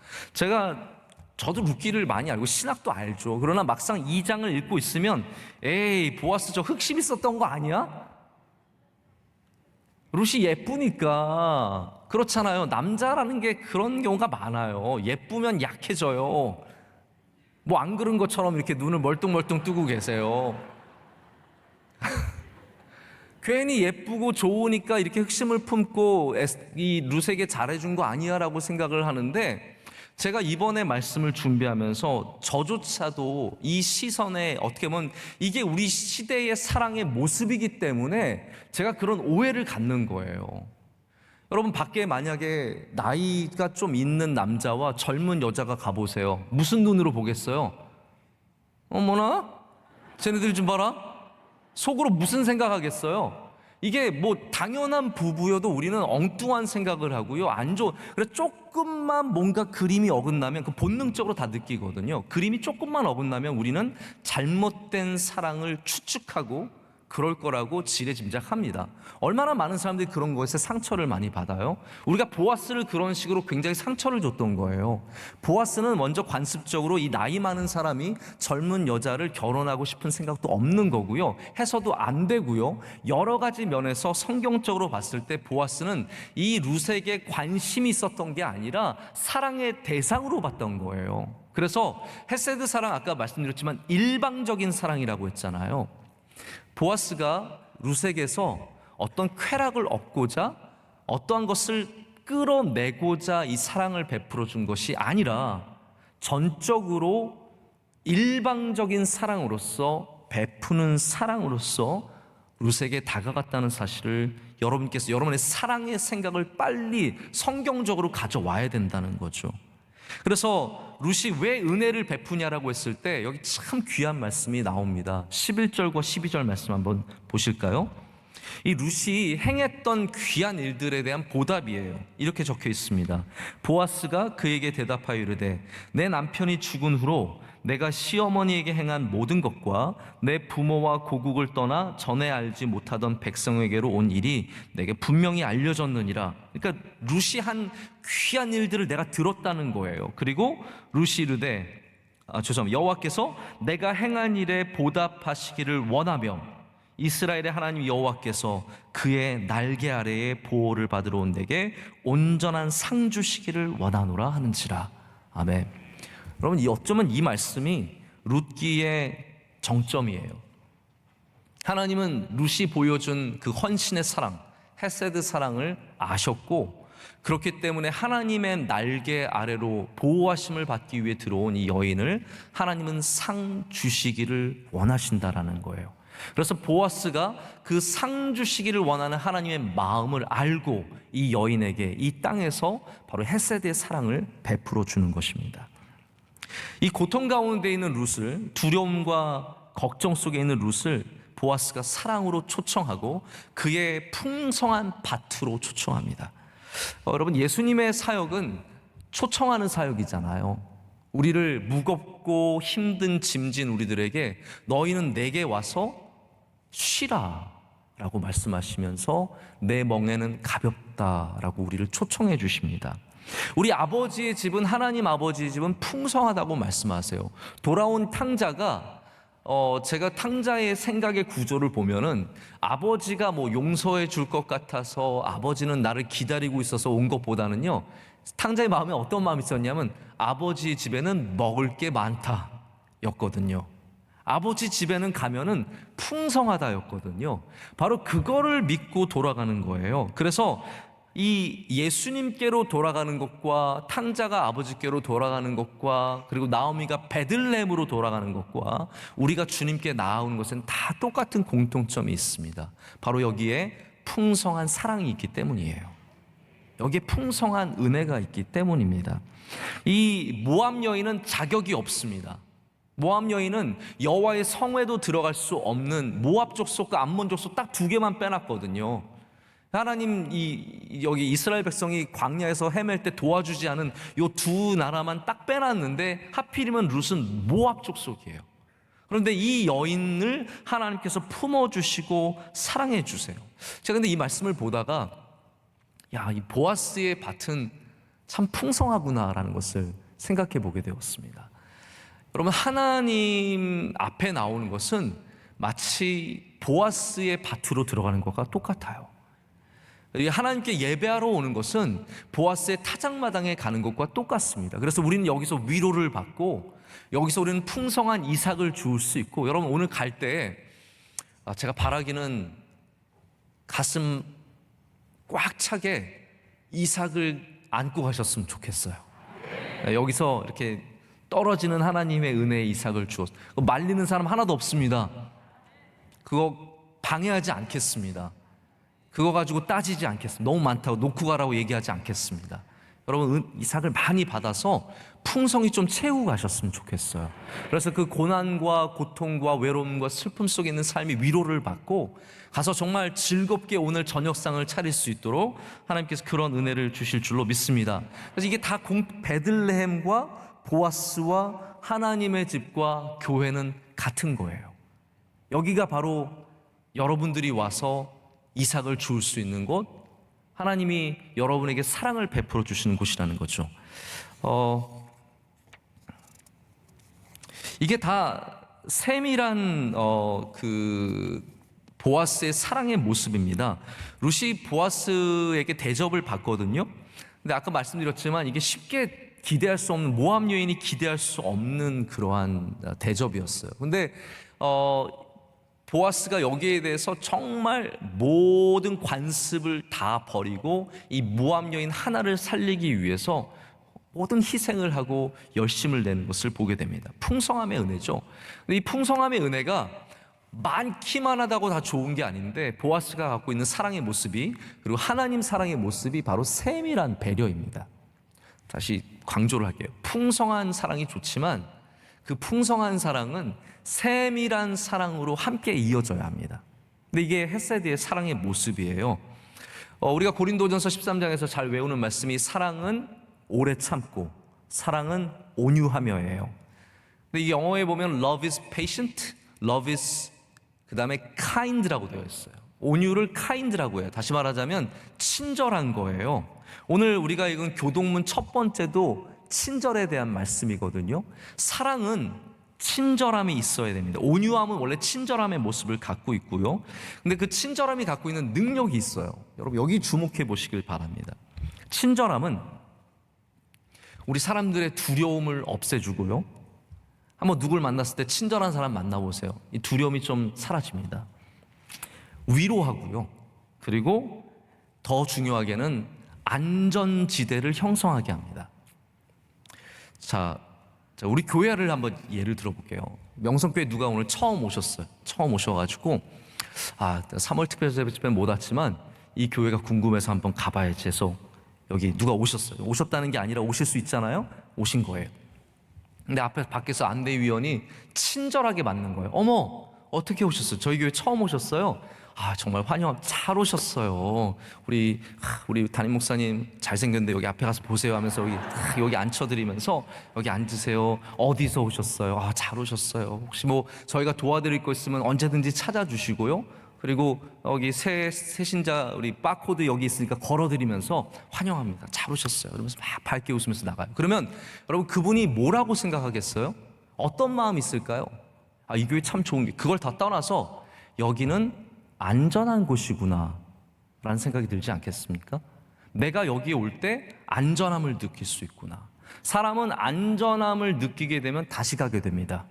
저도 룻기를 많이 알고 신학도 알죠. 그러나 막상 2장을 읽고 있으면 에이, 보아스 저 흑심 있었던 거 아니야? 룻이 예쁘니까. 그렇잖아요. 남자라는 게 그런 경우가 많아요. 예쁘면 약해져요. 뭐 안 그런 것처럼 이렇게 눈을 멀뚱멀뚱 뜨고 계세요. 괜히 예쁘고 좋으니까 이렇게 흑심을 품고 이 룻에게 잘해준 거 아니야 라고 생각을 하는데, 제가 이번에 말씀을 준비하면서 저조차도 이 시선에 어떻게 보면 이게 우리 시대의 사랑의 모습이기 때문에 제가 그런 오해를 갖는 거예요. 여러분 밖에 만약에 나이가 좀 있는 남자와 젊은 여자가 가보세요. 무슨 눈으로 보겠어요? 어머나? 쟤네들 좀 봐라. 속으로 무슨 생각하겠어요? 이게 뭐 당연한 부부여도 우리는 엉뚱한 생각을 하고요. 그래서 조금만 뭔가 그림이 어긋나면 그 본능적으로 다 느끼거든요. 그림이 조금만 어긋나면 우리는 잘못된 사랑을 추측하고 그럴 거라고 지레짐작합니다. 얼마나 많은 사람들이 그런 것에 상처를 많이 받아요. 우리가 보아스를 그런 식으로 굉장히 상처를 줬던 거예요. 보아스는 먼저 관습적으로 이 나이 많은 사람이 젊은 여자를 결혼하고 싶은 생각도 없는 거고요. 해서도 안 되고요. 여러 가지 면에서 성경적으로 봤을 때 보아스는 이 룻에게 관심이 있었던 게 아니라 사랑의 대상으로 봤던 거예요. 그래서 헤세드 사랑, 아까 말씀드렸지만 일방적인 사랑이라고 했잖아요. 보아스가 룻에게서 어떤 쾌락을 얻고자, 어떠한 것을 끌어내고자 이 사랑을 베풀어 준 것이 아니라 전적으로 일방적인 사랑으로서, 베푸는 사랑으로서 룻에게 다가갔다는 사실을 여러분께서 여러분의 사랑의 생각을 빨리 성경적으로 가져와야 된다는 거죠. 그래서 룻이 왜 은혜를 베푸냐라고 했을 때 여기 참 귀한 말씀이 나옵니다. 11절과 12절 말씀 한번 보실까요? 이 룻이 행했던 귀한 일들에 대한 보답이에요. 이렇게 적혀 있습니다. 보아스가 그에게 대답하여 이르되 내 남편이 죽은 후로 내가 시어머니에게 행한 모든 것과 내 부모와 고국을 떠나 전에 알지 못하던 백성에게로 온 일이 내게 분명히 알려졌느니라. 그러니까 룻이 한 귀한 일들을 내가 들었다는 거예요. 그리고 룻이 이르되 여호와께서 내가 행한 일에 보답하시기를 원하며 이스라엘의 하나님 여호와께서 그의 날개 아래에 보호를 받으러 온 내게 온전한 상 주시기를 원하노라 하는지라. 아멘. 여러분, 어쩌면 이 말씀이 룻기의 정점이에요. 하나님은 룻이 보여준 그 헌신의 사랑, 헤세드 사랑을 아셨고, 그렇기 때문에 하나님의 날개 아래로 보호하심을 받기 위해 들어온 이 여인을 하나님은 상 주시기를 원하신다라는 거예요. 그래서 보아스가 그 상 주시기를 원하는 하나님의 마음을 알고 이 여인에게 이 땅에서 바로 헤세드의 사랑을 베풀어 주는 것입니다. 이 고통 가운데 있는 룻을, 두려움과 걱정 속에 있는 룻을 보아스가 사랑으로 초청하고 그의 풍성한 밭으로 초청합니다. 여러분, 예수님의 사역은 초청하는 사역이잖아요. 우리를 무겁고 힘든 짐진 우리들에게 너희는 내게 와서 쉬라 라고 말씀하시면서 내 멍에는 가볍다라고 우리를 초청해 주십니다. 우리 아버지의 집은, 하나님 아버지의 집은 풍성하다고 말씀하세요. 돌아온 탕자가 제가 탕자의 생각의 구조를 보면은 아버지가 뭐 용서해 줄 것 같아서 아버지는 나를 기다리고 있어서 온 것보다는요, 탕자의 마음에 어떤 마음이 있었냐면 아버지 집에는 먹을 게 많다 였거든요. 아버지 집에는 가면은 풍성하다였거든요. 바로 그거를 믿고 돌아가는 거예요. 그래서 이 예수님께로 돌아가는 것과 탕자가 아버지께로 돌아가는 것과 그리고 나오미가 베들레헴으로 돌아가는 것과 우리가 주님께 나아온 것은 다 똑같은 공통점이 있습니다. 바로 여기에 풍성한 사랑이 있기 때문이에요. 여기에 풍성한 은혜가 있기 때문입니다. 이 모압 여인은 자격이 없습니다. 모압 여인은 여호와의 성회도 들어갈 수 없는 모압 족속과 암몬 족속 딱 두 개만 빼놨거든요. 하나님 여기 이스라엘 백성이 광야에서 헤맬 때 도와주지 않은 요 두 나라만 딱 빼놨는데 하필이면 룻은 모압 족속이에요. 그런데 이 여인을 하나님께서 품어주시고 사랑해 주세요. 제가 근데 이 말씀을 보다가 이 보아스의 밭은 참 풍성하구나라는 것을 생각해 보게 되었습니다. 여러분, 하나님 앞에 나오는 것은 마치 보아스의 밭으로 들어가는 것과 똑같아요. 하나님께 예배하러 오는 것은 보아스의 타작마당에 가는 것과 똑같습니다. 그래서 우리는 여기서 위로를 받고 여기서 우리는 풍성한 이삭을 주울 수 있고, 여러분 오늘 갈 때 제가 바라기는 가슴 꽉 차게 이삭을 안고 가셨으면 좋겠어요. 여기서 이렇게 떨어지는 하나님의 은혜의 이삭을 주었어요. 말리는 사람 하나도 없습니다. 그거 방해하지 않겠습니다. 그거 가지고 따지지 않겠습니다. 너무 많다고 놓고 가라고 얘기하지 않겠습니다. 여러분, 이삭을 많이 받아서 풍성히 좀 채우고 가셨으면 좋겠어요. 그래서 그 고난과 고통과 외로움과 슬픔 속에 있는 삶이 위로를 받고 가서 정말 즐겁게 오늘 저녁상을 차릴 수 있도록 하나님께서 그런 은혜를 주실 줄로 믿습니다. 그래서 이게 다 베들레헴과 보아스와 하나님의 집과 교회는 같은 거예요. 여기가 바로 여러분들이 와서 이삭을 주울 수 있는 곳, 하나님이 여러분에게 사랑을 베풀어 주시는 곳이라는 거죠. 이게 다 세밀한 그 보아스의 사랑의 모습입니다. 룻이 보아스에게 대접을 받거든요. 근데 아까 말씀드렸지만 이게 쉽게 기대할 수 없는, 모압 여인이 기대할 수 없는 그러한 대접이었어요. 근데 보아스가 여기에 대해서 정말 모든 관습을 다 버리고 이 모압 여인 하나를 살리기 위해서 모든 희생을 하고 열심을 내는 것을 보게 됩니다. 풍성함의 은혜죠. 근데 이 풍성함의 은혜가 많기만 하다고 다 좋은 게 아닌데, 보아스가 갖고 있는 사랑의 모습이, 그리고 하나님 사랑의 모습이 바로 세밀한 배려입니다. 다시 강조를 할게요. 풍성한 사랑이 좋지만 그 풍성한 사랑은 세밀한 사랑으로 함께 이어져야 합니다. 근데 이게 헤세드의 사랑의 모습이에요. 우리가 고린도전서 13장에서 잘 외우는 말씀이 사랑은 오래 참고 사랑은 온유하며예요. 근데 이 영어에 보면 love is patient, love is 그 다음에 kind라고 되어 있어요. 온유를 kind라고 해요. 다시 말하자면 친절한 거예요. 오늘 우리가 읽은 교동문 첫 번째도 친절에 대한 말씀이거든요. 사랑은 친절함이 있어야 됩니다. 온유함은 원래 친절함의 모습을 갖고 있고요. 근데 그 친절함이 갖고 있는 능력이 있어요. 여러분 여기 주목해 보시길 바랍니다. 친절함은 우리 사람들의 두려움을 없애주고요. 한번 누굴 만났을 때 친절한 사람 만나보세요. 이 두려움이 좀 사라집니다. 위로하고요. 그리고 더 중요하게는 안전지대를 형성하게 합니다. 자, 우리 교회를 한번 예를 들어볼게요. 명성교회 누가 오늘 처음 오셨어요. 처음 오셔가지고 3월 특별 집회는 못 왔지만 이 교회가 궁금해서 한번 가봐야지 해서 여기 누가 오셨어요. 오셨다는 게 아니라 오실 수 있잖아요. 오신 거예요. 근데 밖에서 안내위원이 친절하게 맞는 거예요. 어머, 어떻게 오셨어요? 저희 교회 처음 오셨어요? 정말 환영합니다. 잘 오셨어요. 우리 담임 목사님 잘생겼는데 여기 앞에 가서 보세요 하면서 여기 앉혀드리면서 여기 앉으세요. 어디서 오셨어요? 잘 오셨어요. 혹시 뭐 저희가 도와드릴 거 있으면 언제든지 찾아주시고요. 그리고 여기 새신자 우리 바코드 여기 있으니까 걸어드리면서 환영합니다. 잘 오셨어요. 그러면서 막 밝게 웃으면서 나가요. 그러면 여러분 그분이 뭐라고 생각하겠어요? 어떤 마음이 있을까요? 이 교회 참 좋은 게 그걸 다 떠나서 여기는 안전한 곳이구나 라는 생각이 들지 않겠습니까? 내가 여기에 올 때 안전함을 느낄 수 있구나. 사람은 안전함을 느끼게 되면 다시 가게 됩니다.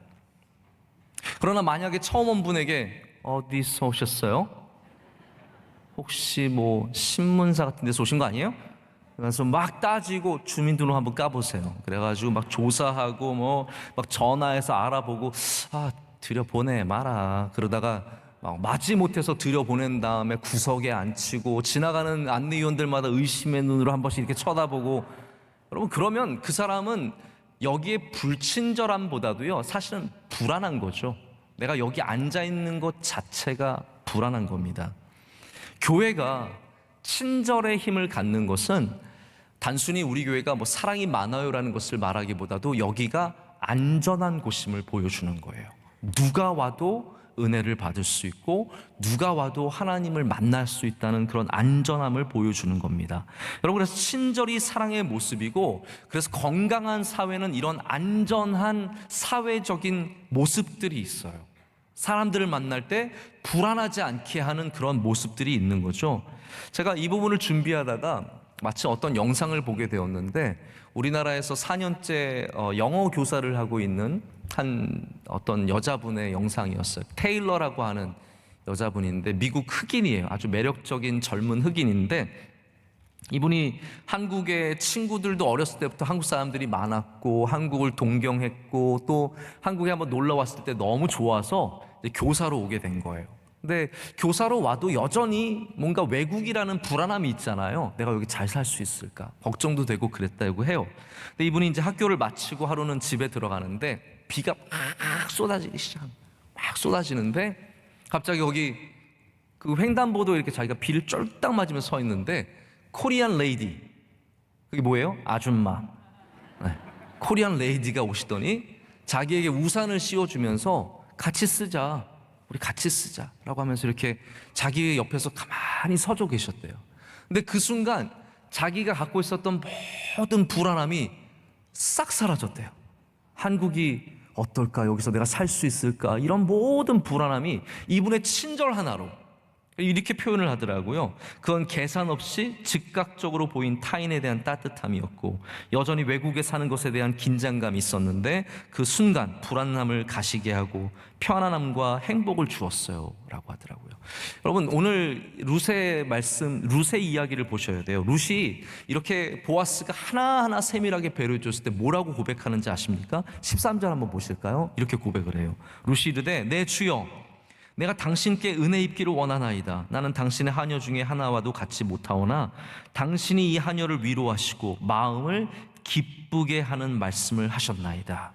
그러나 만약에 처음 온 분에게 어디서 오셨어요? 혹시 뭐 신문사 같은 데서 오신 거 아니에요? 그래서 막 따지고 주민등록 한번 까보세요. 그래가지고 막 조사하고 뭐 막 전화해서 알아보고 들여보내 마라. 그러다가 막 맞지 못해서 들여보낸 다음에 구석에 앉히고 지나가는 안내위원들마다 의심의 눈으로 한 번씩 이렇게 쳐다보고 여러분 그러면 그 사람은 여기에 불친절함보다도요 사실은 불안한 거죠. 내가 여기 앉아있는 것 자체가 불안한 겁니다. 교회가 친절의 힘을 갖는 것은 단순히 우리 교회가 뭐 사랑이 많아요라는 것을 말하기보다도 여기가 안전한 곳임을 보여주는 거예요. 누가 와도 은혜를 받을 수 있고 누가 와도 하나님을 만날 수 있다는 그런 안전함을 보여주는 겁니다. 여러분 그래서 친절이 사랑의 모습이고 그래서 건강한 사회는 이런 안전한 사회적인 모습들이 있어요. 사람들을 만날 때 불안하지 않게 하는 그런 모습들이 있는 거죠. 제가 이 부분을 준비하다가 마치 어떤 영상을 보게 되었는데 우리나라에서 4년째 영어 교사를 하고 있는 한 어떤 여자분의 영상이었어요. 테일러라고 하는 여자분인데 미국 흑인이에요. 아주 매력적인 젊은 흑인인데 이분이 한국의 친구들도 어렸을 때부터 한국 사람들이 많았고 한국을 동경했고 또 한국에 한번 놀러 왔을 때 너무 좋아서 이제 교사로 오게 된 거예요. 근데 교사로 와도 여전히 뭔가 외국이라는 불안함이 있잖아요. 내가 여기 잘 살 수 있을까? 걱정도 되고 그랬다고 해요. 근데 이분이 이제 학교를 마치고 하루는 집에 들어가는데 비가 막 쏟아지기 시작. 막 쏟아지는데 갑자기 여기 그 횡단보도 이렇게 자기가 비를 쫄딱 맞으면서 서 있는데 코리안 레이디, 그게 뭐예요? 아줌마. 코리안 레이디가 오시더니 자기에게 우산을 씌워주면서 같이 쓰자. 우리 같이 쓰자라고 하면서 이렇게 자기 옆에서 가만히 서져 계셨대요. 근데 그 순간 자기가 갖고 있었던 모든 불안함이 싹 사라졌대요. 한국이 어떨까? 여기서 내가 살 수 있을까? 이런 모든 불안함이 이분의 친절 하나로 이렇게 표현을 하더라고요. 그건 계산 없이 즉각적으로 보인 타인에 대한 따뜻함이었고 여전히 외국에 사는 것에 대한 긴장감이 있었는데 그 순간 불안함을 가시게 하고 편안함과 행복을 주었어요 라고 하더라고요. 여러분 오늘 룻의 이야기를 보셔야 돼요. 룻이 이렇게 보아스가 하나하나 세밀하게 배려해 줬을 때 뭐라고 고백하는지 아십니까? 13절 한번 보실까요? 이렇게 고백을 해요. 룻이 이르되 내 주여 내가 당신께 은혜 입기를 원하나이다. 나는 당신의 하녀 중에 하나와도 같이 못하오나 당신이 이 하녀를 위로하시고 마음을 기쁘게 하는 말씀을 하셨나이다.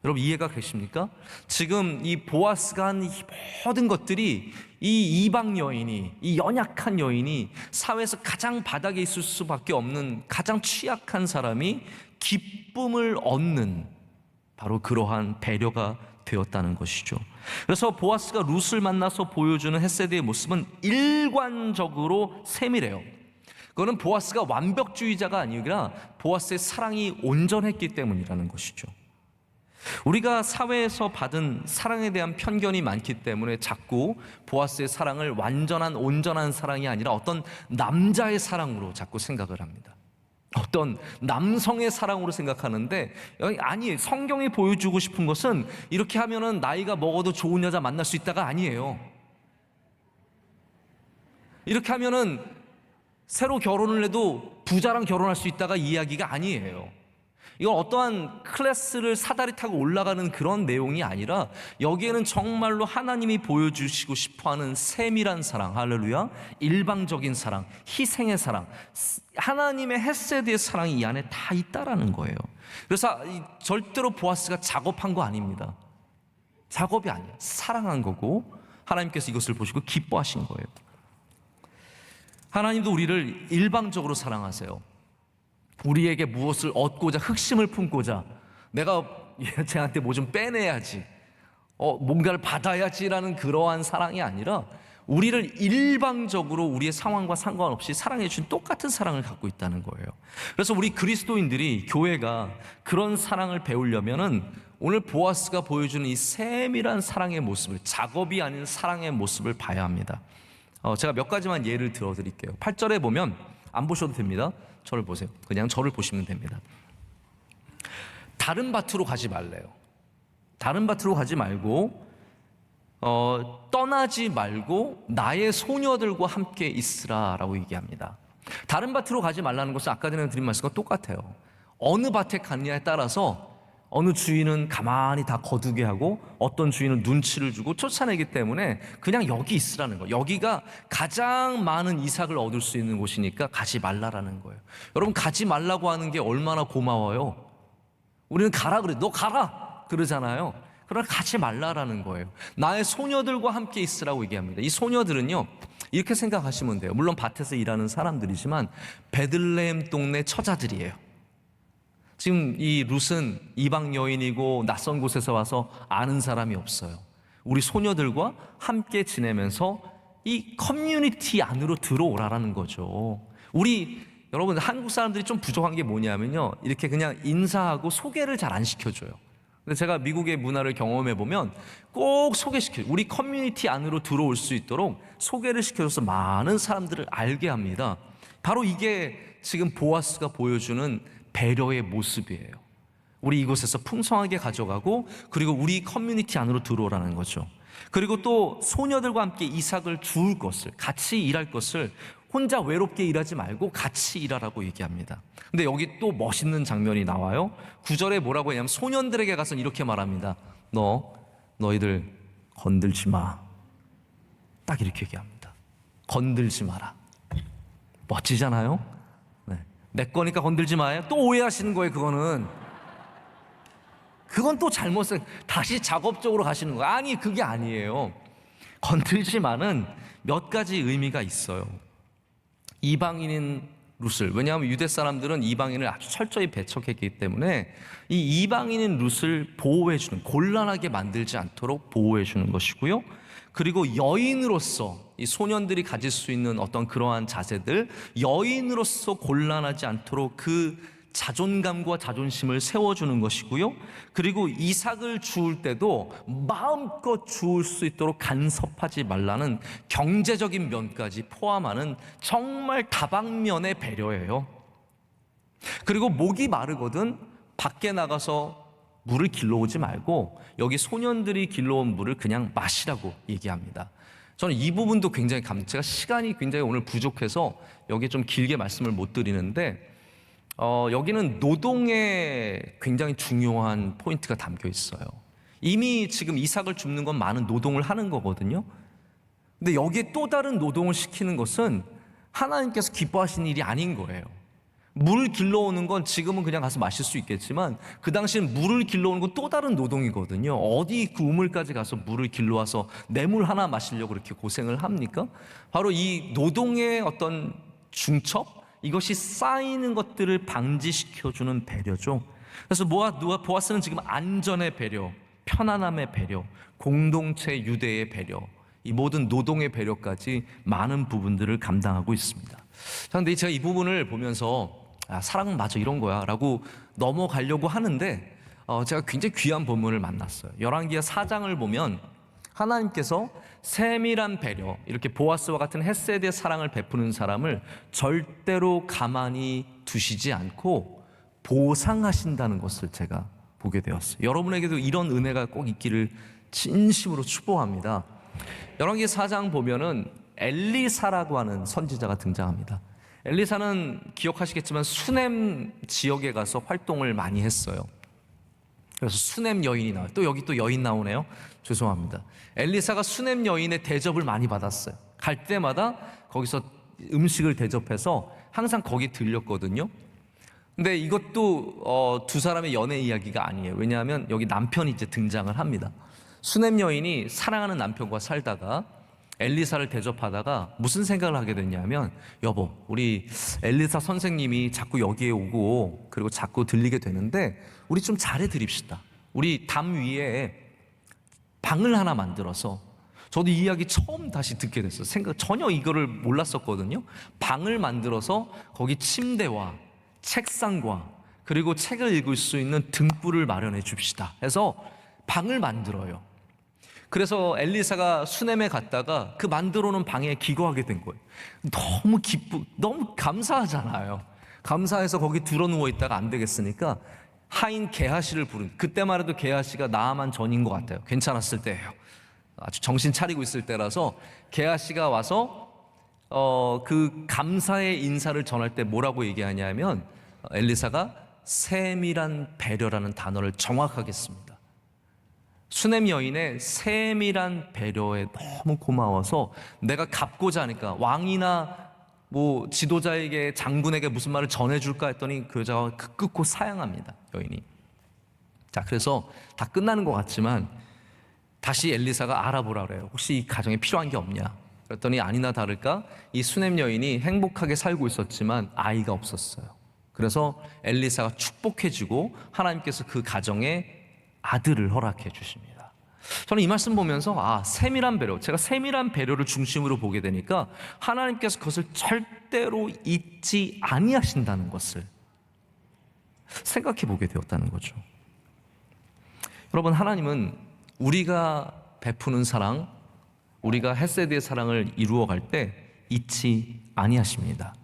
여러분 이해가 되십니까? 지금 이 보아스가 한 이 모든 것들이 이 이방 여인이, 이 연약한 여인이 사회에서 가장 바닥에 있을 수밖에 없는 가장 취약한 사람이 기쁨을 얻는 바로 그러한 배려가 되었다는 것이죠. 그래서 보아스가 룻을 만나서 보여주는 헤세드의 모습은 일관적으로 세밀해요. 그거는 보아스가 완벽주의자가 아니라 보아스의 사랑이 온전했기 때문이라는 것이죠. 우리가 사회에서 받은 사랑에 대한 편견이 많기 때문에 자꾸 보아스의 사랑을 완전한 온전한 사랑이 아니라 어떤 남자의 사랑으로 자꾸 생각을 합니다. 어떤 남성의 사랑으로 생각하는데 아니, 성경이 보여주고 싶은 것은 이렇게 하면은 나이가 먹어도 좋은 여자 만날 수 있다가 아니에요. 이렇게 하면은 새로 결혼을 해도 부자랑 결혼할 수 있다가 이야기가 아니에요. 이건 어떠한 클래스를 사다리 타고 올라가는 그런 내용이 아니라 여기에는 정말로 하나님이 보여주시고 싶어하는 세밀한 사랑, 할렐루야, 일방적인 사랑, 희생의 사랑, 하나님의 헤세드의 사랑이 이 안에 다 있다라는 거예요. 그래서 절대로 보아스가 작업한 거 아닙니다. 작업이 아니에요. 사랑한 거고 하나님께서 이것을 보시고 기뻐하신 거예요. 하나님도 우리를 일방적으로 사랑하세요. 우리에게 무엇을 얻고자, 흑심을 품고자, 내가 쟤한테 뭐 좀 빼내야지, 뭔가를 받아야지라는 그러한 사랑이 아니라 우리를 일방적으로 우리의 상황과 상관없이 사랑해 주신 똑같은 사랑을 갖고 있다는 거예요. 그래서 우리 그리스도인들이, 교회가 그런 사랑을 배우려면은 오늘 보아스가 보여주는 이 세밀한 사랑의 모습을, 작업이 아닌 사랑의 모습을 봐야 합니다. 제가 몇 가지만 예를 들어드릴게요. 8절에 보면, 안 보셔도 됩니다. 저를 보세요. 그냥 저를 보시면 됩니다. 다른 밭으로 가지 말래요. 다른 밭으로 가지 말고 떠나지 말고 나의 소녀들과 함께 있으라라고 얘기합니다. 다른 밭으로 가지 말라는 것은 아까 전에 드린 말씀과 똑같아요. 어느 밭에 갔냐에 따라서 어느 주인은 가만히 다 거두게 하고 어떤 주인은 눈치를 주고 쫓아내기 때문에 그냥 여기 있으라는 거예요. 여기가 가장 많은 이삭을 얻을 수 있는 곳이니까 가지 말라라는 거예요. 여러분, 가지 말라고 하는 게 얼마나 고마워요. 우리는 가라 그래, 너 가라 그러잖아요. 그러나 가지 말라라는 거예요. 나의 소녀들과 함께 있으라고 얘기합니다. 이 소녀들은요, 이렇게 생각하시면 돼요. 물론 밭에서 일하는 사람들이지만 베들레헴 동네 처자들이에요. 지금 이 룻은 이방 여인이고 낯선 곳에서 와서 아는 사람이 없어요. 우리 소녀들과 함께 지내면서 이 커뮤니티 안으로 들어오라라는 거죠. 여러분, 한국 사람들이 좀 부족한 게 뭐냐면요, 이렇게 그냥 인사하고 소개를 잘 안 시켜줘요. 근데 제가 미국의 문화를 경험해 보면 꼭 소개시켜요. 우리 커뮤니티 안으로 들어올 수 있도록 소개를 시켜줘서 많은 사람들을 알게 합니다. 바로 이게 지금 보아스가 보여주는 배려의 모습이에요. 우리 이곳에서 풍성하게 가져가고, 그리고 우리 커뮤니티 안으로 들어오라는 거죠. 그리고 또 소녀들과 함께 이삭을 주울 것을, 같이 일할 것을 혼자 외롭게 일하지 말고 같이 일하라고 얘기합니다. 근데 여기 또 멋있는 장면이 나와요. 9절에 뭐라고 하냐면 소년들에게 가서 이렇게 말합니다. 너희들 건들지 마. 딱 이렇게 얘기합니다. 건들지 마라. 멋지잖아요? 내 거니까 건들지 마요. 또 오해하시는 거예요. 그건 또 잘못된, 다시 작업적으로 가시는 거예요. 아니, 그게 아니에요. 건들지 마는 몇 가지 의미가 있어요. 이방인인 룻을, 왜냐하면 유대 사람들은 이방인을 아주 철저히 배척했기 때문에 이 이방인인 룻을 보호해주는, 곤란하게 만들지 않도록 보호해주는 것이고요. 그리고 여인으로서 이 소년들이 가질 수 있는 어떤 그러한 자세들, 여인으로서 곤란하지 않도록 그 자존감과 자존심을 세워주는 것이고요. 그리고 이삭을 주울 때도 마음껏 주울 수 있도록 간섭하지 말라는 경제적인 면까지 포함하는 정말 다방면의 배려예요. 그리고 목이 마르거든 밖에 나가서 물을 길러오지 말고 여기 소년들이 길러온 물을 그냥 마시라고 얘기합니다. 저는 이 부분도 굉장히 제가 시간이 굉장히 오늘 부족해서 여기에 좀 길게 말씀을 못 드리는데, 여기는 노동에 굉장히 중요한 포인트가 담겨 있어요. 이미 지금 이삭을 줍는 건 많은 노동을 하는 거거든요. 근데 여기에 또 다른 노동을 시키는 것은 하나님께서 기뻐하시는 일이 아닌 거예요. 물 길러오는 건 지금은 그냥 가서 마실 수 있겠지만 그 당시엔 물을 길러오는 건 또 다른 노동이거든요. 어디 그 우물까지 가서 물을 길러와서 내 물 하나 마시려고 그렇게 고생을 합니까? 바로 이 노동의 어떤 중첩, 이것이 쌓이는 것들을 방지시켜주는 배려죠. 그래서 보아스는 지금 안전의 배려, 편안함의 배려, 공동체 유대의 배려, 이 모든 노동의 배려까지 많은 부분들을 감당하고 있습니다. 자, 근데 제가 이 부분을 보면서 사랑은 맞아 이런 거야 라고 넘어가려고 하는데 제가 굉장히 귀한 본문을 만났어요. 열왕기하 4장을 보면 하나님께서 세밀한 배려, 이렇게 보아스와 같은 헤세드의 사랑을 베푸는 사람을 절대로 가만히 두시지 않고 보상하신다는 것을 제가 보게 되었어요. 여러분에게도 이런 은혜가 꼭 있기를 진심으로 축복합니다. 열왕기 4장 보면은 엘리사라고 하는 선지자가 등장합니다. 엘리사는 기억하시겠지만 수넴 지역에 가서 활동을 많이 했어요. 그래서 수넴 여인이 나와요. 또 여기 또 여인 나오네요. 죄송합니다. 엘리사가 수넴 여인의 대접을 많이 받았어요. 갈 때마다 거기서 음식을 대접해서 항상 거기 들렸거든요. 근데 이것도 두 사람의 연애 이야기가 아니에요. 왜냐하면 여기 남편이 이제 등장을 합니다. 수넴 여인이 사랑하는 남편과 살다가 엘리사를 대접하다가 무슨 생각을 하게 됐냐면, 여보, 우리 엘리사 선생님이 자꾸 여기에 오고 그리고 자꾸 들리게 되는데 우리 좀 잘해 드립시다. 우리 담 위에 방을 하나 만들어서, 저도 이 이야기 처음 다시 듣게 됐어요. 전혀 이거를 몰랐었거든요. 방을 만들어서 거기 침대와 책상과 그리고 책을 읽을 수 있는 등불을 마련해 줍시다 해서 방을 만들어요. 그래서 엘리사가 수넴에 갔다가 그 만들어 놓은 방에 기거하게 된 거예요. 너무 감사하잖아요. 감사해서 거기 들어 누워 있다가 안 되겠으니까 하인 게하시를 부른, 그때만 해도 게하시가 나아만 전인 것 같아요. 괜찮았을 때예요. 아주 정신 차리고 있을 때라서 게하시가 와서 그 감사의 인사를 전할 때 뭐라고 얘기하냐면, 엘리사가 세밀한 배려라는 단어를 정확하게 씁니다. 수넴 여인의 세밀한 배려에 너무 고마워서 내가 갚고자 하니까 왕이나 뭐 지도자에게, 장군에게 무슨 말을 전해줄까 했더니 그 여자가 극극고 사양합니다, 여인이. 자, 그래서 다 끝나는 것 같지만 다시 엘리사가 알아보라 그래요. 혹시 이 가정에 필요한 게 없냐? 그랬더니 아니나 다를까 이 수넴 여인이 행복하게 살고 있었지만 아이가 없었어요. 그래서 엘리사가 축복해주고 하나님께서 그 가정에 아들을 허락해 주십니다. 저는 이 말씀 보면서 세밀한 배려, 제가 세밀한 배려를 중심으로 보게 되니까 하나님께서 그것을 절대로 잊지 아니하신다는 것을 생각해 보게 되었다는 거죠. 여러분, 하나님은 우리가 베푸는 사랑, 우리가 헤세드의 사랑을 이루어갈 때 잊지 아니하십니다.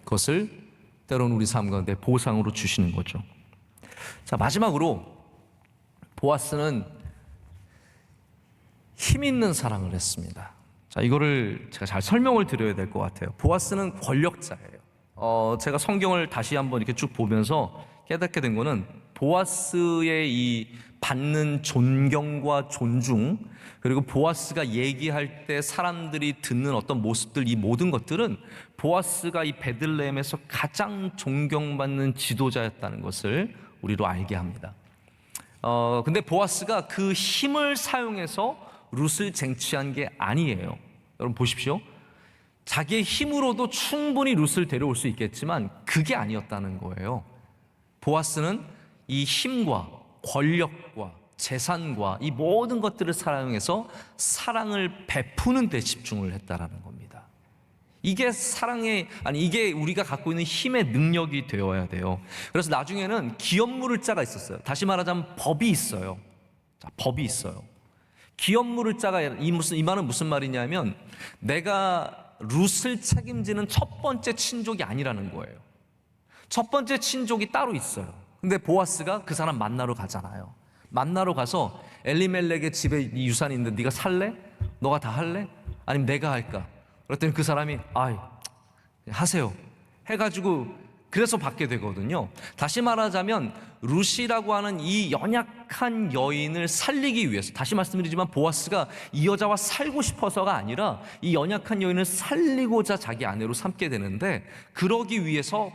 그것을 때로는 우리 삶 가운데 보상으로 주시는 거죠. 자, 마지막으로 보아스는 힘 있는 사랑을 했습니다. 자, 이거를 제가 잘 설명을 드려야 될 것 같아요. 보아스는 권력자예요. 제가 성경을 다시 한번 이렇게 쭉 보면서 깨닫게 된 거는, 보아스의 이 받는 존경과 존중, 그리고 보아스가 얘기할 때 사람들이 듣는 어떤 모습들, 이 모든 것들은 보아스가 이 베들레헴에서 가장 존경받는 지도자였다는 것을 우리로 알게 합니다. 근데 보아스가 그 힘을 사용해서 룻을 쟁취한 게 아니에요. 여러분 보십시오. 자기의 힘으로도 충분히 룻을 데려올 수 있겠지만 그게 아니었다는 거예요. 보아스는 이 힘과 권력과 재산과 이 모든 것들을 사용해서 사랑을 베푸는 데 집중을 했다라는 겁니다. 이게 이게 우리가 갖고 있는 힘의 능력이 되어야 돼요. 그래서 나중에는 기업 물을 자가 있었어요. 다시 말하자면 법이 있어요. 자, 법이 있어요. 기업 물을 자가, 이 말은 무슨 말이냐면, 내가 룻을 책임지는 첫 번째 친족이 아니라는 거예요. 첫 번째 친족이 따로 있어요. 근데 보아스가 그 사람 만나러 가잖아요. 만나러 가서 엘리멜렉의 집에 이 유산이 있는데 네가 살래? 너가 다 할래? 아니면 내가 할까? 그랬더니 그 사람이 하세요 해가지고 그래서 받게 되거든요. 다시 말하자면 룻이라고 하는 이 연약한 여인을 살리기 위해서, 다시 말씀드리지만 보아스가 이 여자와 살고 싶어서가 아니라 이 연약한 여인을 살리고자 자기 아내로 삼게 되는데, 그러기 위해서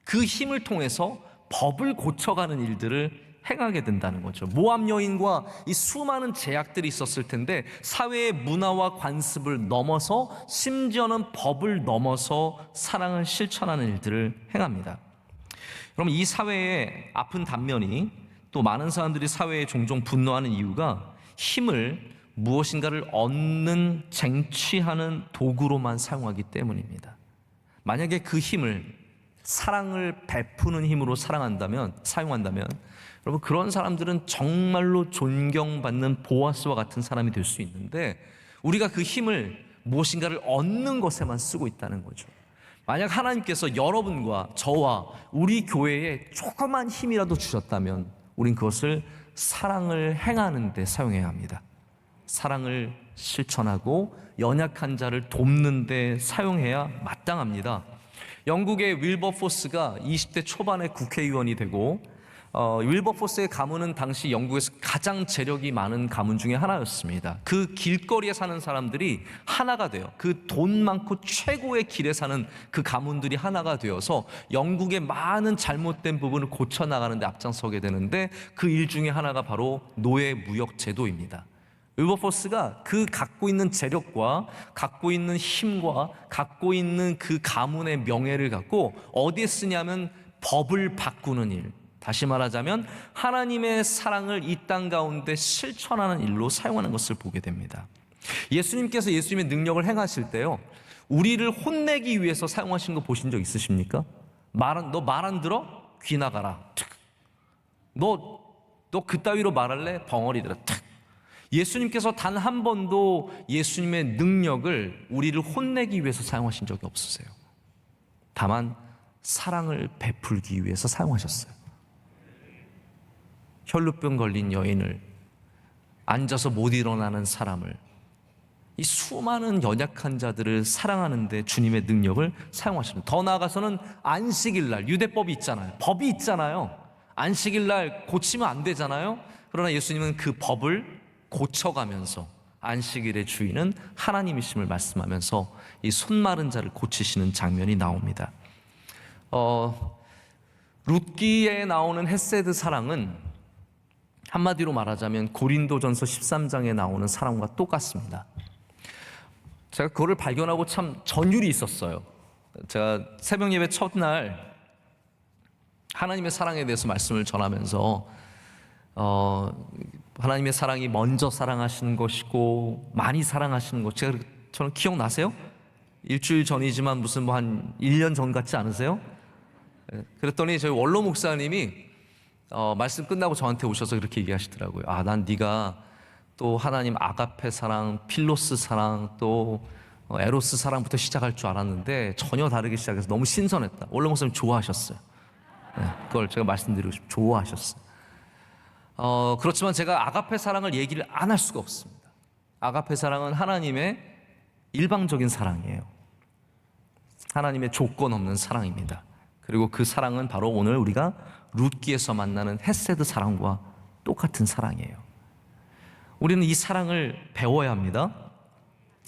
그 힘을 통해서 법을 고쳐가는 일들을 행하게 된다는 거죠. 모압 여인과 이 수많은 제약들이 있었을 텐데 사회의 문화와 관습을 넘어서, 심지어는 법을 넘어서 사랑을 실천하는 일들을 행합니다. 그럼 이 사회의 아픈 단면이, 또 많은 사람들이 사회에 종종 분노하는 이유가 힘을 무엇인가를 얻는, 쟁취하는 도구로만 사용하기 때문입니다. 만약에 그 힘을 사랑을 베푸는 힘으로 사용한다면 여러분, 그런 사람들은 정말로 존경받는 보아스와 같은 사람이 될 수 있는데, 우리가 그 힘을 무엇인가를 얻는 것에만 쓰고 있다는 거죠. 만약 하나님께서 여러분과 저와 우리 교회에 조그만 힘이라도 주셨다면 우린 그것을 사랑을 행하는 데 사용해야 합니다. 사랑을 실천하고 연약한 자를 돕는 데 사용해야 마땅합니다. 영국의 윌버포스가 20대 초반에 국회의원이 되고, 윌버포스의 가문은 당시 영국에서 가장 재력이 많은 가문 중에 하나였습니다. 그 길거리에 사는 사람들이 하나가 돼요. 그 돈 많고 최고의 길에 사는 그 가문들이 하나가 되어서 영국의 많은 잘못된 부분을 고쳐나가는 데 앞장서게 되는데, 그 일 중에 하나가 바로 노예 무역 제도입니다. 윌버포스가 그 갖고 있는 재력과 갖고 있는 힘과 갖고 있는 그 가문의 명예를 갖고 어디에 쓰냐면 법을 바꾸는 일, 다시 말하자면 하나님의 사랑을 이 땅 가운데 실천하는 일로 사용하는 것을 보게 됩니다. 예수님께서 예수님의 능력을 행하실 때요, 우리를 혼내기 위해서 사용하신 거 보신 적 있으십니까? 너 말 안 들어? 귀 나가라. 너 그따위로 말할래? 벙어리들아. 예수님께서 단 한 번도 예수님의 능력을 우리를 혼내기 위해서 사용하신 적이 없으세요. 다만 사랑을 베풀기 위해서 사용하셨어요. 혈루병 걸린 여인을, 앉아서 못 일어나는 사람을, 이 수많은 연약한 자들을 사랑하는데 주님의 능력을 사용하십니다. 더 나아가서는 안식일날, 유대법이 있잖아요. 법이 있잖아요. 안식일날 고치면 안 되잖아요. 그러나 예수님은 그 법을 고쳐가면서 안식일의 주인은 하나님이심을 말씀하면서 이 손마른 자를 고치시는 장면이 나옵니다. 룻기에 나오는 헤세드 사랑은 한마디로 말하자면 고린도전서 13장에 나오는 사랑과 똑같습니다. 제가 그거를 발견하고 참 전율이 있었어요. 제가 새벽 예배 첫날 하나님의 사랑에 대해서 말씀을 전하면서 하나님의 사랑이 먼저 사랑하시는 것이고 많이 사랑하시는 것, 저는 기억나세요? 일주일 전이지만 무슨 한 1년 전 같지 않으세요? 그랬더니 저희 원로 목사님이 말씀 끝나고 저한테 오셔서 그렇게 얘기하시더라고요. 난 네가 또 하나님 아가페 사랑, 필로스 사랑, 또 에로스 사랑부터 시작할 줄 알았는데 전혀 다르게 시작해서 너무 신선했다. 원로 목사님 좋아하셨어요. 그걸 제가 말씀드리고 싶어요. 좋아하셨어요. 그렇지만 제가 아가페 사랑을 얘기를 안 할 수가 없습니다. 아가페 사랑은 하나님의 일방적인 사랑이에요. 하나님의 조건 없는 사랑입니다. 그리고 그 사랑은 바로 오늘 우리가 룻기에서 만나는 헤세드 사랑과 똑같은 사랑이에요. 우리는 이 사랑을 배워야 합니다.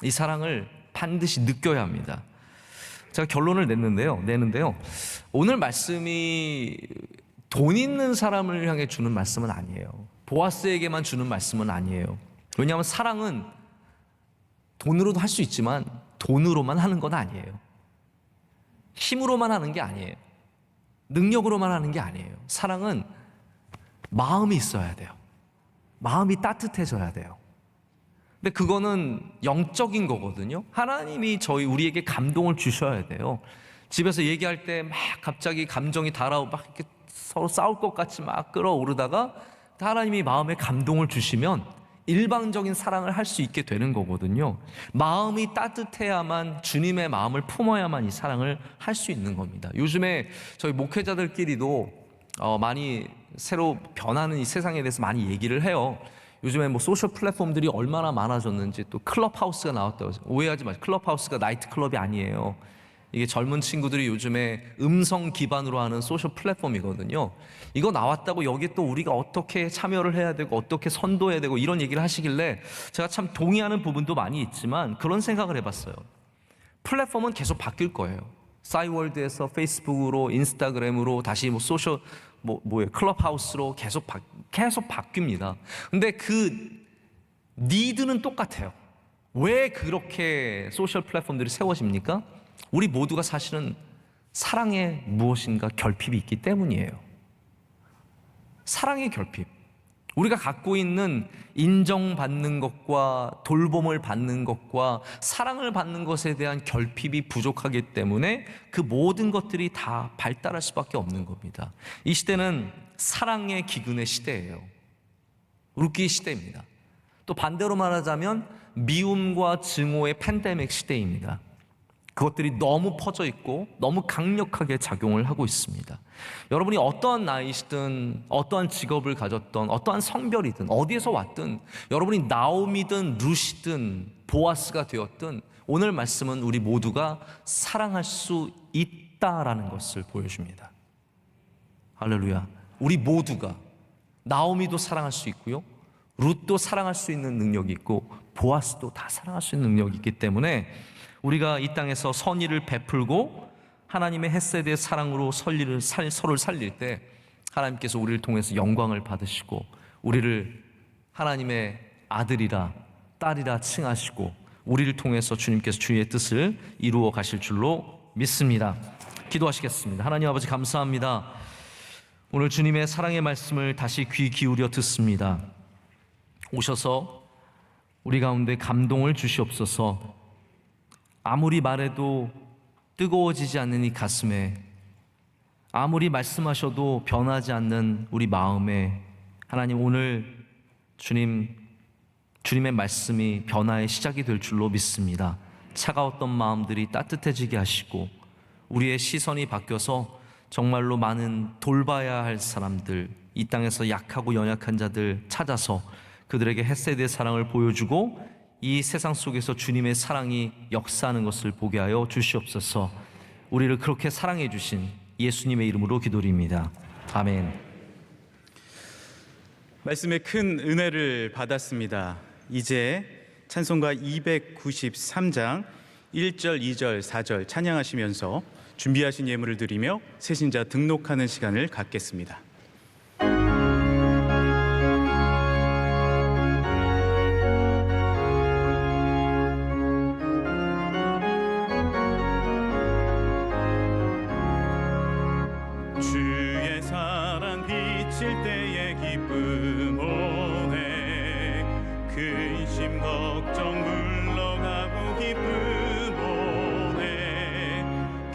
이 사랑을 반드시 느껴야 합니다. 제가 결론을 내는데요. 오늘 말씀이 돈 있는 사람을 향해 주는 말씀은 아니에요. 보아스에게만 주는 말씀은 아니에요. 왜냐하면 사랑은 돈으로도 할 수 있지만 돈으로만 하는 건 아니에요. 힘으로만 하는 게 아니에요. 능력으로만 하는 게 아니에요. 사랑은 마음이 있어야 돼요. 마음이 따뜻해져야 돼요. 근데 그거는 영적인 거거든요. 하나님이 우리에게 감동을 주셔야 돼요. 집에서 얘기할 때 막 갑자기 감정이 달아오고 막 이렇게 서로 싸울 것 같이 막 끌어오르다가 하나님이 마음에 감동을 주시면 일방적인 사랑을 할 수 있게 되는 거거든요. 마음이 따뜻해야만, 주님의 마음을 품어야만 이 사랑을 할 수 있는 겁니다. 요즘에 저희 목회자들끼리도 많이 새로 변하는 이 세상에 대해서 많이 얘기를 해요. 요즘에 뭐 소셜 플랫폼들이 얼마나 많아졌는지, 또 클럽하우스가 나왔다고 해서 오해하지 마세요. 클럽하우스가 나이트클럽이 아니에요. 이게 젊은 친구들이 요즘에 음성 기반으로 하는 소셜 플랫폼이거든요. 이거 나왔다고 여기에 또 우리가 어떻게 참여를 해야 되고 어떻게 선도해야 되고 이런 얘기를 하시길래 제가 참 동의하는 부분도 많이 있지만 그런 생각을 해봤어요. 플랫폼은 계속 바뀔 거예요. 싸이월드에서 페이스북으로 인스타그램으로 다시 뭐 소셜 클럽하우스로 계속 바뀝니다. 근데 그 니드는 똑같아요. 왜 그렇게 소셜 플랫폼들이 세워집니까? 우리 모두가 사실은 사랑에 무엇인가 결핍이 있기 때문이에요. 사랑의 결핍. 우리가 갖고 있는 인정받는 것과 돌봄을 받는 것과 사랑을 받는 것에 대한 결핍이 부족하기 때문에 그 모든 것들이 다 발달할 수밖에 없는 겁니다. 이 시대는 사랑의 기근의 시대예요. 웃기 시대입니다. 또 반대로 말하자면 미움과 증오의 팬데믹 시대입니다. 그것들이 너무 퍼져 있고 너무 강력하게 작용을 하고 있습니다. 여러분이 어떠한 나이시든 어떠한 직업을 가졌던 어떠한 성별이든 어디에서 왔든 여러분이 나오미든 루시든 보아스가 되었든 오늘 말씀은 우리 모두가 사랑할 수 있다라는 것을 보여줍니다. 할렐루야. 우리 모두가 나오미도 사랑할 수 있고요, 룻도 사랑할 수 있는 능력이 있고 보아스도 다 사랑할 수 있는 능력이 있기 때문에 우리가 이 땅에서 선의를 베풀고 하나님의 헷세대의 사랑으로 서로를 살릴 때 하나님께서 우리를 통해서 영광을 받으시고 우리를 하나님의 아들이라 딸이라 칭하시고 우리를 통해서 주님께서 주의 뜻을 이루어 가실 줄로 믿습니다. 기도하시겠습니다. 하나님 아버지 감사합니다. 오늘 주님의 사랑의 말씀을 다시 귀 기울여 듣습니다. 오셔서 우리 가운데 감동을 주시옵소서. 아무리 말해도 뜨거워지지 않는 이 가슴에, 아무리 말씀하셔도 변하지 않는 우리 마음에 하나님 오늘 주님의 말씀이 변화의 시작이 될 줄로 믿습니다. 차가웠던 마음들이 따뜻해지게 하시고 우리의 시선이 바뀌어서 정말로 많은 돌봐야 할 사람들, 이 땅에서 약하고 연약한 자들 찾아서 그들에게 헷세대의 사랑을 보여주고 이 세상 속에서 주님의 사랑이 역사하는 것을 보게 하여 주시옵소서. 우리를 그렇게 사랑해 주신 예수님의 이름으로 기도드립니다. 아멘. 말씀의 큰 은혜를 받았습니다. 이제 찬송가 293장 1절, 2절, 4절 찬양하시면서 준비하신 예물을 드리며 새신자 등록하는 시간을 갖겠습니다. 주의 사랑 비칠 때의 기쁨 오네 근심 걱정 물러가고 기쁨 오네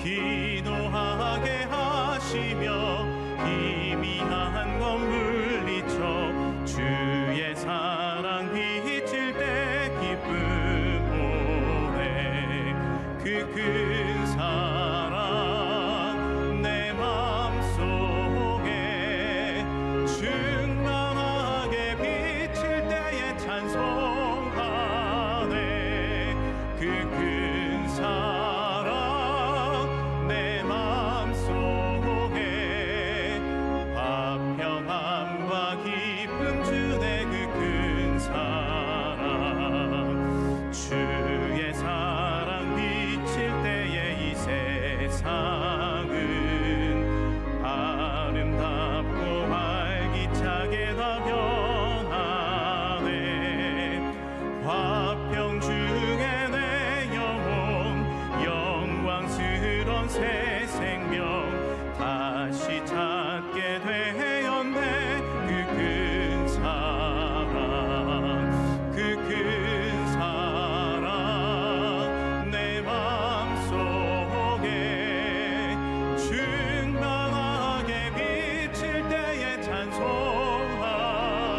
기도하게 하시며 희미한 것 물리쳐 주의 사랑 비칠 때 기쁨 오네 그 큰 사랑 내 맘속에 충만하게 비칠 때에 찬송하네 그 큰 사랑 내 맘속에 화평함과 기쁨 주네 그 큰 사랑 주의 사랑 비칠 때에 이 세상은 아름답고 활기차게 다 변하네 화평 중에 내 영혼 영광스런 새 생명 다시 찾게 되었네 그 큰 사랑 그 큰 사랑 내 맘속에 충만하게 비칠 때에 찬송하네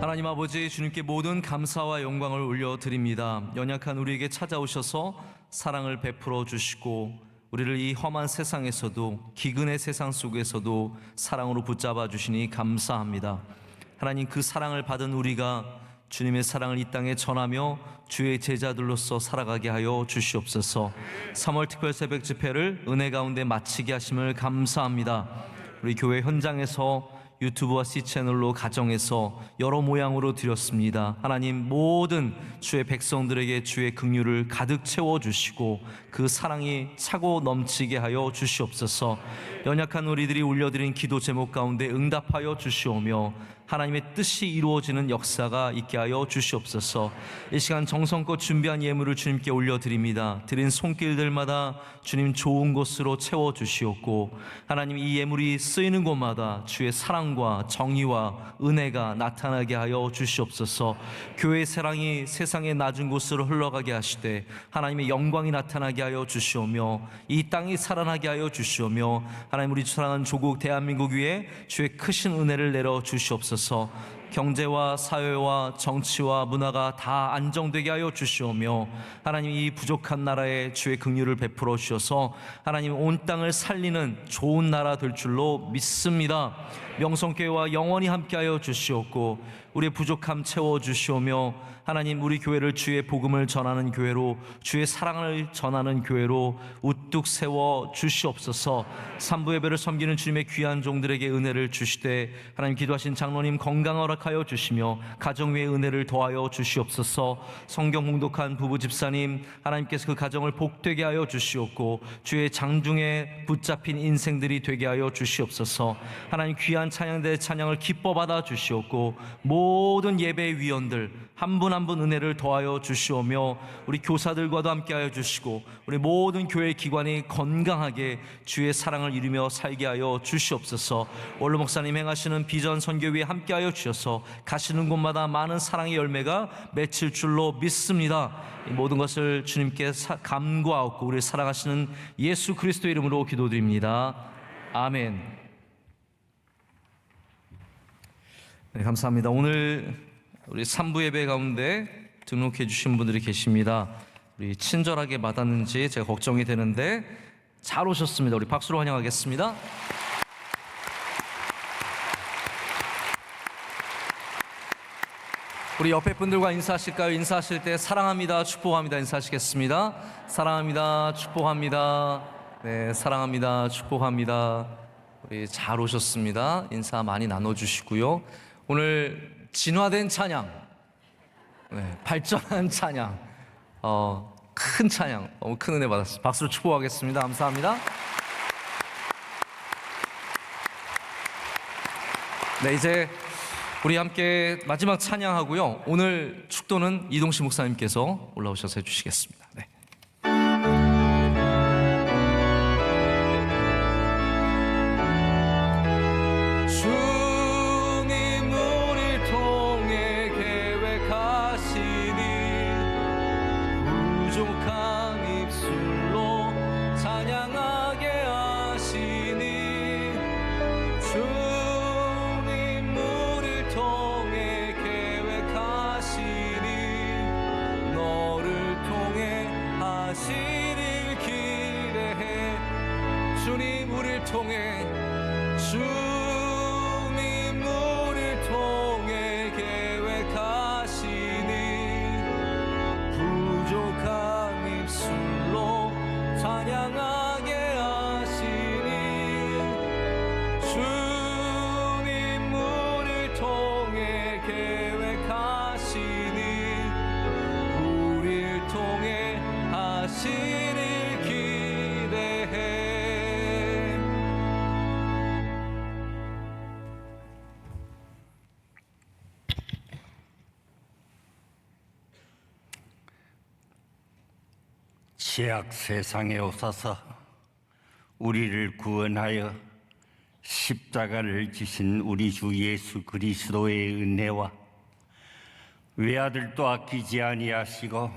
하나님 아버지, 주님께 모든 감사와 영광을 올려드립니다. 연약한 우리에게 찾아오셔서 사랑을 베풀어 주시고 우리를 이 험한 세상에서도, 기근의 세상 속에서도 사랑으로 붙잡아 주시니 감사합니다. 하나님, 그 사랑을 받은 우리가 주님의 사랑을 이 땅에 전하며 주의 제자들로서 살아가게 하여 주시옵소서. 3월 특별 새벽 집회를 은혜 가운데 마치게 하심을 감사합니다. 우리 교회 현장에서, 유튜브와 C채널로, 가정에서 여러 모양으로 드렸습니다. 하나님, 모든 주의 백성들에게 주의 긍휼을 가득 채워주시고 그 사랑이 차고 넘치게 하여 주시옵소서. 연약한 우리들이 올려드린 기도 제목 가운데 응답하여 주시오며 하나님의 뜻이 이루어지는 역사가 있게 하여 주시옵소서. 이 시간 정성껏 준비한 예물을 주님께 올려드립니다. 드린 손길들마다 주님 좋은 곳으로 채워주시옵고 하나님, 이 예물이 쓰이는 곳마다 주의 사랑과 정의와 은혜가 나타나게 하여 주시옵소서. 교회의 사랑이 세상의 낮은 곳으로 흘러가게 하시되 하나님의 영광이 나타나게 하여 주시오며 이 땅이 살아나게 하여 주시오며 하나님, 우리 사랑하는 조국 대한민국 위에 주의 크신 은혜를 내려 주시옵소서. 경제와 사회와 정치와 문화가 다 안정되게 하여 주시오며 하나님, 이 부족한 나라에 주의 긍휼을 베풀어 주셔서 하나님, 온 땅을 살리는 좋은 나라 될 줄로 믿습니다. 명성교회와 영원히 함께하여 주시옵고 우리의 부족함 채워주시오며 하나님, 우리 교회를 주의 복음을 전하는 교회로, 주의 사랑을 전하는 교회로 우뚝 세워 주시옵소서. 3부 예배를 섬기는 주님의 귀한 종들에게 은혜를 주시되 하나님, 기도하신 장로님 건강 허락하여 주시며 가정 위에 은혜를 더하여 주시옵소서. 성경 공독한 부부 집사님, 하나님께서 그 가정을 복되게 하여 주시옵고 주의 장중에 붙잡힌 인생들이 되게 하여 주시옵소서. 하나님, 귀한 찬양대 찬양을 기뻐 받아 주시옵고 모든 예배 위원들 한 분 한 분 은혜를 더하여 주시오며 우리 교사들과도 함께하여 주시고 우리 모든 교회 기관이 건강하게 주의 사랑을 이루며 살게 하여 주시옵소서. 원로 목사님 행하시는 비전 선교 위에 함께하여 주셔서 가시는 곳마다 많은 사랑의 열매가 맺힐 줄로 믿습니다. 이 모든 것을 주님께 간구하옵고 우리 사랑하시는 예수 그리스도의 이름으로 기도드립니다. 아멘. 네, 감사합니다. 오늘 우리 3부 예배 가운데 등록해 주신 분들이 계십니다. 우리 친절하게 받았는지 제가 걱정이 되는데 잘 오셨습니다. 우리 박수로 환영하겠습니다. 우리 옆에 분들과 인사하실까요? 인사하실 때 사랑합니다, 축복합니다 인사하시겠습니다. 사랑합니다, 축복합니다. 네, 사랑합니다, 축복합니다. 우리 잘 오셨습니다. 인사 많이 나눠주시고요. 오늘 진화된 찬양, 네, 발전한 찬양, 큰 찬양, 너무 큰 은혜 받았습니다. 박수로 축복하겠습니다. 감사합니다. 네, 이제 우리 함께 마지막 찬양하고요. 오늘 축도는 이동식 목사님께서 올라오셔서 해주시겠습니다. 네. 죄악 세상에 오셔서 우리를 구원하여 십자가를 지신 우리 주 예수 그리스도의 은혜와 외아들도 아끼지 아니하시고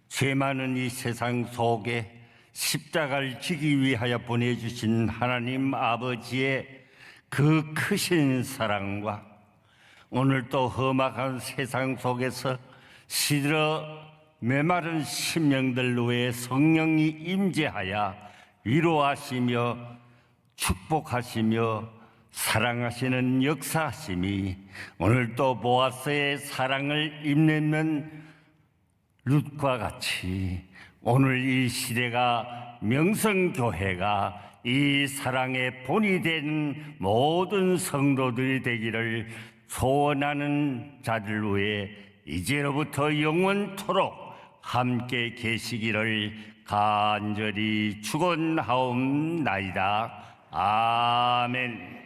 죄 많은 이 세상 속에 십자가를 지기 위하여 보내주신 하나님 아버지의 그 크신 사랑과 오늘도 험악한 세상 속에서 시들어 메마른 심령들 위에 성령이 임재하여 위로하시며 축복하시며 사랑하시는 역사하심이 오늘도 보아스의 사랑을 입는 룻과 같이 오늘 이 시대가 명성교회가 이 사랑의 본이 된 모든 성도들이 되기를 소원하는 자들 위해 이제로부터 영원토록 함께 계시기를 간절히 축원하옵나이다. 아멘.